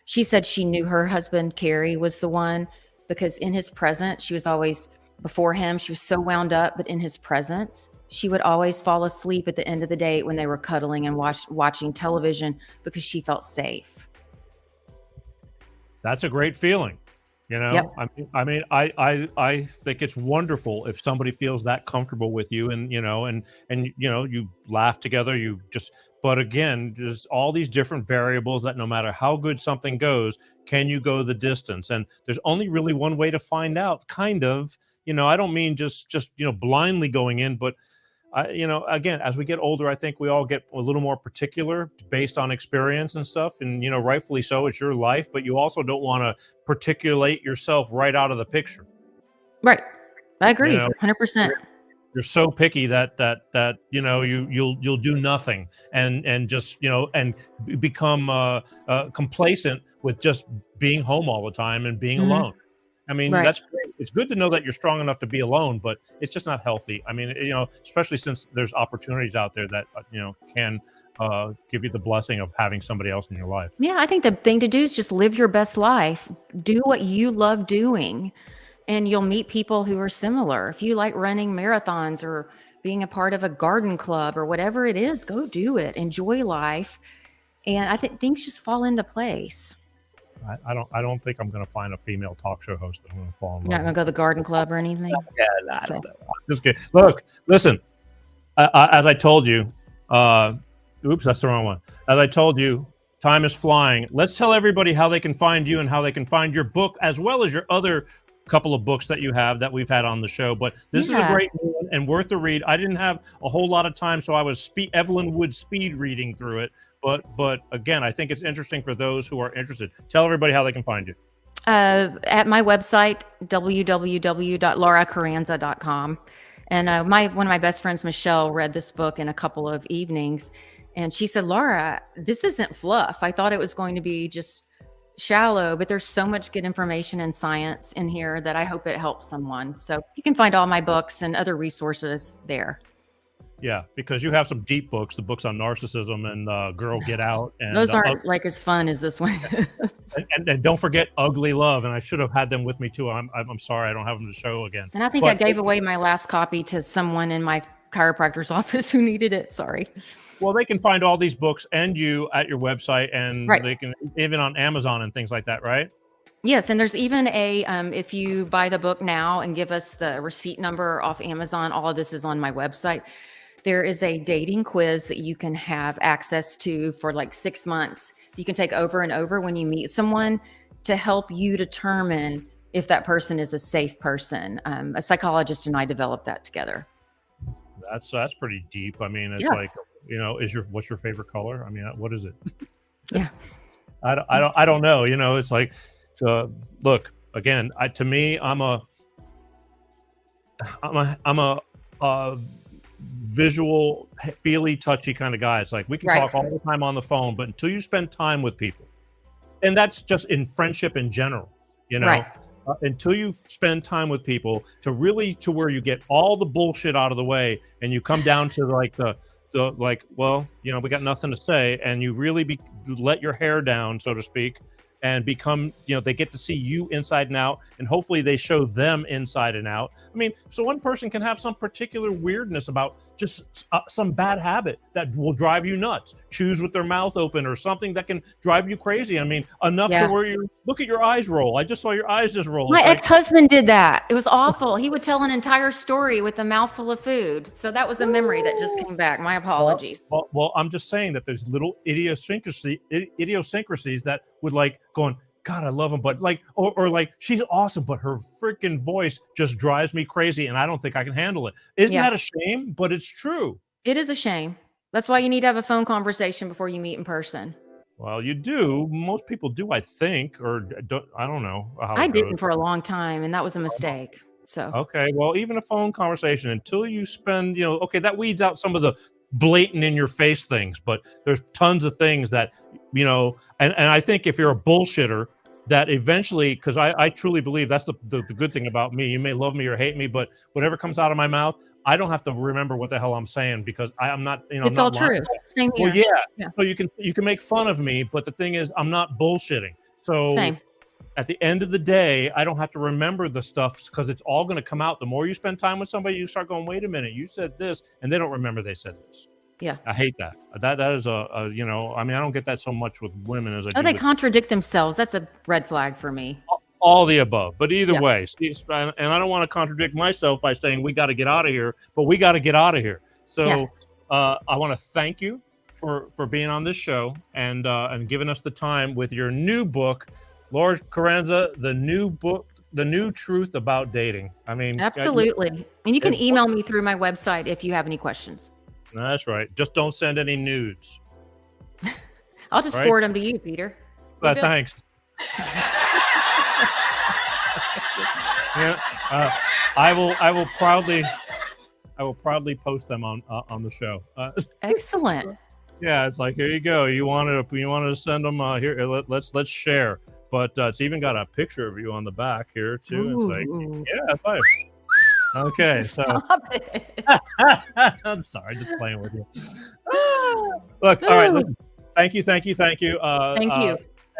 she said she knew her husband, Carrie, was the one, because in his presence, she was always before him. She was so wound up, but in his presence, she would always fall asleep at the end of the date when they were cuddling and watching television, because she felt safe. That's a great feeling. Yep. I think it's wonderful if somebody feels that comfortable with you, and you laugh together, but again, there's all these different variables that no matter how good something goes, can you go the distance? And there's only really one way to find out, kind of. I don't mean just blindly going in, but again, as we get older, I think we all get a little more particular based on experience and stuff. And, rightfully so, it's your life, but you also don't want to particulate yourself right out of the picture. Right. I agree. 100%. You're so picky that you'll do nothing and just, and become complacent with just being home all the time and being alone. I mean, Right. that's great. It's good to know that you're strong enough to be alone, but it's just not healthy. I mean, especially since there's opportunities out there that, can give you the blessing of having somebody else in your life. Yeah, I think the thing to do is just live your best life. Do what you love doing, and you'll meet people who are similar. If you like running marathons or being a part of a garden club or whatever it is, go do it. Enjoy life. And I think things just fall into place. I don't think I'm going to find a female talk show host that I'm going to fall in You're not love going to go to the garden club or anything? Yeah, I don't know. Just kidding. Look, listen, as I told you, oops, that's the wrong one. As I told you, time is flying. Let's tell everybody how they can find you and how they can find your book, as well as your other couple of books that you have that we've had on the show. But this is a great one and worth the read. I didn't have a whole lot of time, so I was Evelyn Wood speed reading through it. But again, I think it's interesting for those who are interested. Tell everybody how they can find you. At my website, www.lauracharanza.com. And one of my best friends, Michelle, read this book in a couple of evenings. And she said, Laura, this isn't fluff. I thought it was going to be just shallow, but there's so much good information and science in here that I hope it helps someone. So you can find all my books and other resources there. Yeah, because you have some deep books, the books on narcissism and Girl Get Out. And those aren't like as fun as this one. and don't forget Ugly Love. And I should have had them with me too. I'm sorry I don't have them to show again. And I think I gave away my last copy to someone in my chiropractor's office who needed it. Sorry. Well, they can find all these books and you at your website, and Right. they can even on Amazon and things like that, right? Yes, and there's even a if you buy the book now and give us the receipt number off Amazon, all of this is on my website. There is a dating quiz that you can have access to for like 6 months. You can take over and over when you meet someone to help you determine if that person is a safe person. A psychologist and I developed that together. That's pretty deep. I mean, it's Yeah. like, what's your favorite color? I mean, what is it? Yeah. I don't know. It's like, look, again, to me, I'm a visual, feely, touchy kind of guy. It's like we can Right. talk all the time on the phone, but until you spend time with people, and that's just in friendship in general, Right. Until you spend time with people to where you get all the bullshit out of the way and you come down to like we got nothing to say, and you really let your hair down, so to speak, and become, they get to see you inside and out, and hopefully they show them inside and out. I mean, so one person can have some particular weirdness about just some bad habit that will drive you nuts, chews with their mouth open, or something that can drive you crazy. I mean, enough Yeah. to where you look at your eyes roll. I just saw your eyes just roll. My It's like, ex-husband did that. It was awful. He would tell an entire story with a mouthful of food. So that was a memory that just came back. My apologies. well, I'm just saying that there's little idiosyncrasies that would like going, God, I love him, but like, or like, she's awesome, but her freaking voice just drives me crazy, and I don't think I can handle it. Isn't Yeah. that a shame? But it's true. It is a shame. That's why you need to have a phone conversation before you meet in person. Well, you do. Most people do, I think, or don't. I don't know how I it didn't goes. for a long time, and that was a mistake. So Okay, well, even a phone conversation, until you spend, okay, that weeds out some of the blatant in your face things, but there's tons of things that, and I think if you're a bullshitter, that eventually, because I truly believe that's the good thing about me. You may love me or hate me, but whatever comes out of my mouth, I don't have to remember what the hell I'm saying, because I'm not, I'm it's not all lying. true. Same here. Well, yeah. Yeah. So you can make fun of me, but the thing is, I'm not bullshitting. So Same. at the end of the day, I don't have to remember the stuff, because it's all going to come out. The more you spend time with somebody, you start going, wait a minute, you said this, and they don't remember they said this. Yeah. I hate that. That is I mean, I don't get that so much with women as I Oh, do they with contradict themselves. That's a red flag for me. all the above. But either Yeah. way, and I don't want to contradict myself by saying we got to get out of here, but we got to get out of here. So Yeah. I want to thank you for being on this show and giving us the time with your new book, Lauracharanza, the new book, The New Truth About Dating. I mean, Absolutely. And you can it's- email me through my website if you have any questions. That's right. Just don't send any nudes. I'll just Right. forward them to you, Peter. We're good. Thanks. Yeah, I will proudly post them on the show. Excellent. Yeah, it's like, here you go. You wanted to send them here. Let's share. But it's even got a picture of you on the back here too. It's like, Ooh. yeah, it's like, okay. So Stop it. I'm sorry, just playing with you. Look, all right. Listen, thank you. Thank you.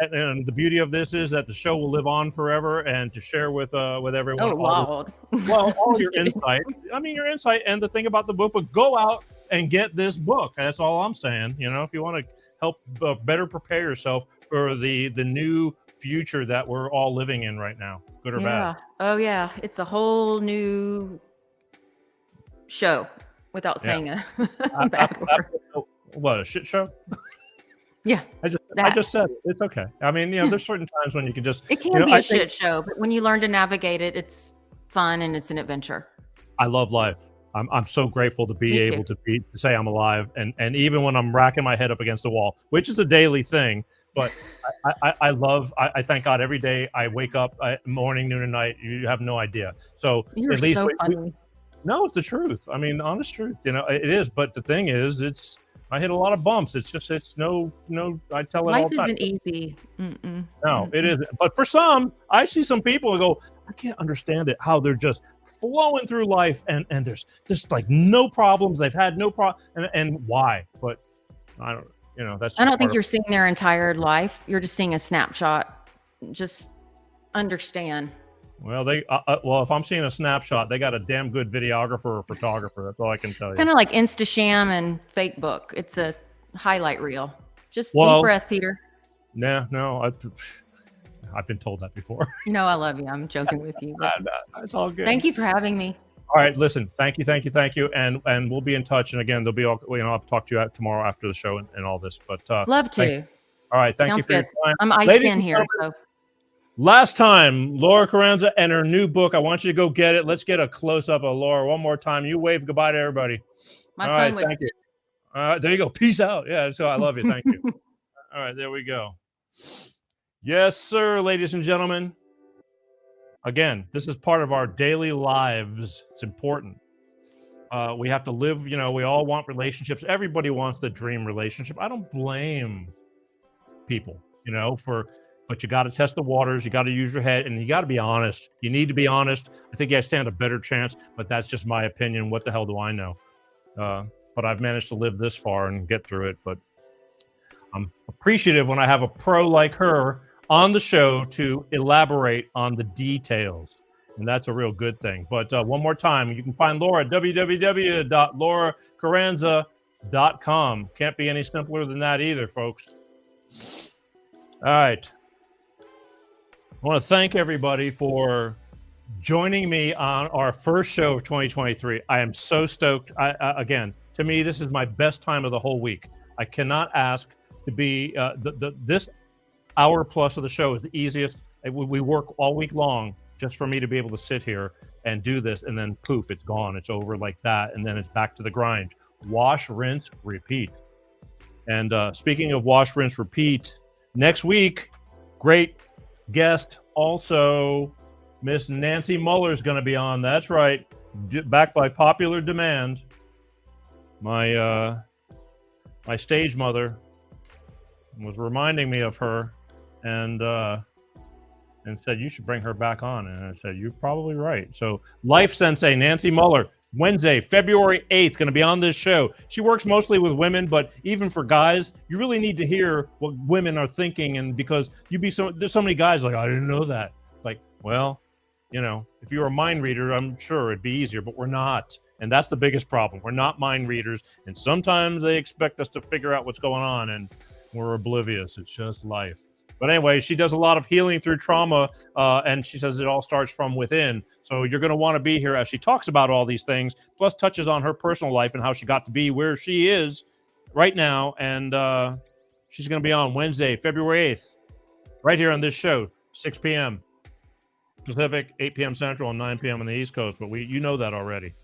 And the beauty of this is that the show will live on forever, and to share with everyone. Oh, wow. All your Just kidding. insight. I mean, your insight and the thing about the book. But go out and get this book. That's all I'm saying. If you want to help better prepare yourself for the new future that we're all living in right now, good or Yeah. bad. Oh, yeah. It's a whole new show without Yeah. saying a bad word. What, a shit show? Yeah. I that. just said it. It's okay. I mean, there's certain times when you can just. It can be I a think- shit show, but when you learn to navigate it, it's fun and it's an adventure. I love life. I'm so grateful to be Me able to say I'm alive, and even when I'm racking my head up against the wall, which is a daily thing. But I thank God every day I wake up, morning, noon, and night. You have no idea. So You're at least so funny. no, it's the truth. I mean, honest truth. It is. But the thing is, I hit a lot of bumps. It's no. I tell it all Life the time. isn't easy. Mm-mm. No, it isn't. But for some, I see some people and go, I can't understand it, how they're just flowing through life and there's just like no problems. They've had no problem. And why? But I don't, that's. I don't just think part you're seeing their entire life. You're just seeing a snapshot. Just understand. Well, if I'm seeing a snapshot, they got a damn good videographer or photographer. That's all I can tell you. Kind of like Instasham and Fake Book. It's a highlight reel. Just Well, deep breath, Peter. Nah, no, I've been told that before. You know I love you. I'm joking with you. But It's all good. thank you for having me. All right, listen, thank you, and we'll be in touch. And again, there'll be I'll talk to you tomorrow after the show and all this. But Love to. All right, thank Sounds you for good. your time. I'm iced Ladies in and here. gentlemen, So. Last time, Laura Charanza and her new book. I want you to go get it. Let's get a close up of Laura one more time. You wave goodbye to everybody. My all son right, would. thank you. There you go. Peace out. Yeah, so I love you. Thank you. All right, there we go. Yes, sir, ladies and gentlemen. Again, this is part of our daily lives. It's important. We have to live, we all want relationships. Everybody wants the dream relationship. I don't blame people, but you got to test the waters. You got to use your head and you got to be honest. You need to be honest. I think I stand a better chance, but that's just my opinion. What the hell do I know? But I've managed to live this far and get through it. But I'm appreciative when I have a pro like her on the show to elaborate on the details. And that's a real good thing. But one more time, you can find Laura at www.lauracharanza.com. Can't be any simpler than that either, folks. All right. I want to thank everybody for joining me on our first show of 2023. I am so stoked. Again, to me, this is my best time of the whole week. I cannot ask to be this hour plus of the show is the easiest. We work all week long just for me to be able to sit here and do this, and then poof, it's gone. It's over like that, and then it's back to the grind. Wash, rinse, repeat. And speaking of wash, rinse, repeat, next week, great guest, also Miss Nancy Muller is going to be on. That's right, back by popular demand. My stage mother was reminding me of her, and said, you should bring her back on. And I said, you're probably right. So Life Sensei Nancy Muller, Wednesday, February 8th, going to be on this show. She works mostly with women, but even for guys, you really need to hear what women are thinking. And because there's so many guys like, I didn't know that. Like, well, if you were a mind reader, I'm sure it'd be easier, but we're not. And that's the biggest problem. We're not mind readers. And sometimes they expect us to figure out what's going on and we're oblivious. It's just life. But anyway, she does a lot of healing through trauma, and she says it all starts from within. So you're going to want to be here as she talks about all these things, plus touches on her personal life and how she got to be where she is right now. And she's going to be on Wednesday, February 8th, right here on this show, 6 p.m. Pacific, 8 p.m. Central, and 9 p.m. on the East Coast. But you know that already.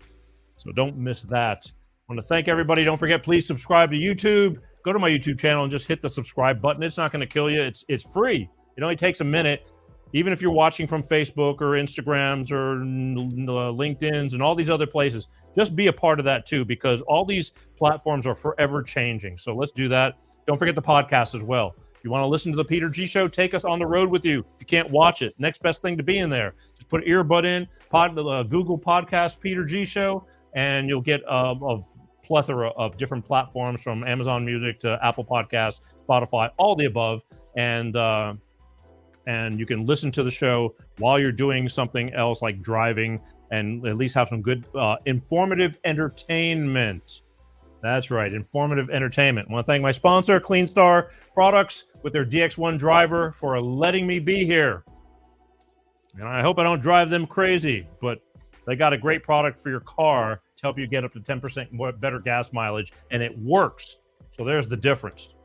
So don't miss that. I want to thank everybody. Don't forget, please subscribe to YouTube. Go to my YouTube channel and just hit the subscribe button. It's not going to kill you. It's free. It only takes a minute. Even if you're watching from Facebook or Instagrams or LinkedIn's and all these other places, just be a part of that too, because all these platforms are forever changing. So let's do that. Don't forget the podcast as well. If you want to listen to the Peter G Show, take us on the road with you. If you can't watch it, next best thing to be in there. Just put an earbud in, Google Podcast Peter G Show, and you'll get a plethora of different platforms from Amazon Music to Apple Podcasts, Spotify, all the above. And you can listen to the show while you're doing something else like driving and at least have some good informative entertainment. That's right, informative entertainment. I want to thank my sponsor, Clean Star Products, with their DX1 driver for letting me be here. And I hope I don't drive them crazy, but they got a great product for your car to help you get up to 10% more better gas mileage, and it works. So there's the difference.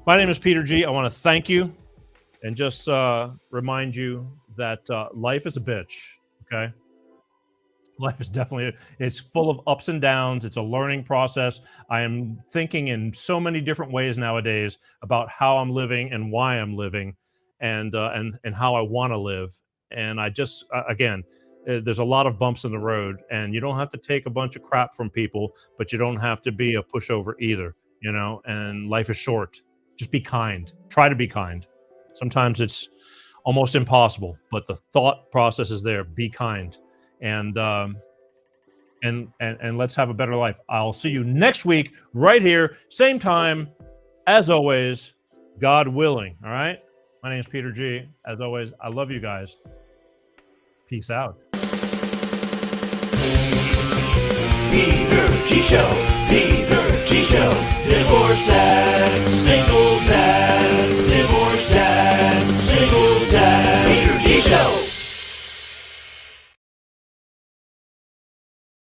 My name is Peter G. I want to thank you and just remind you that life is a bitch, okay? Life is definitely, it's full of ups and downs. It's a learning process. I am thinking in so many different ways nowadays about how I'm living and why I'm living and how I want to live. And I just, again, there's a lot of bumps in the road, and you don't have to take a bunch of crap from people, but you don't have to be a pushover either, and life is short. Just be kind. Try to be kind. Sometimes it's almost impossible, but the thought process is there. Be kind. And let's have a better life. I'll see you next week right here, same time, as always, God willing. All right. My name is Peter G. As always, I love you guys. Peace out. Peter G Show, Peter G Show, Divorce Dad.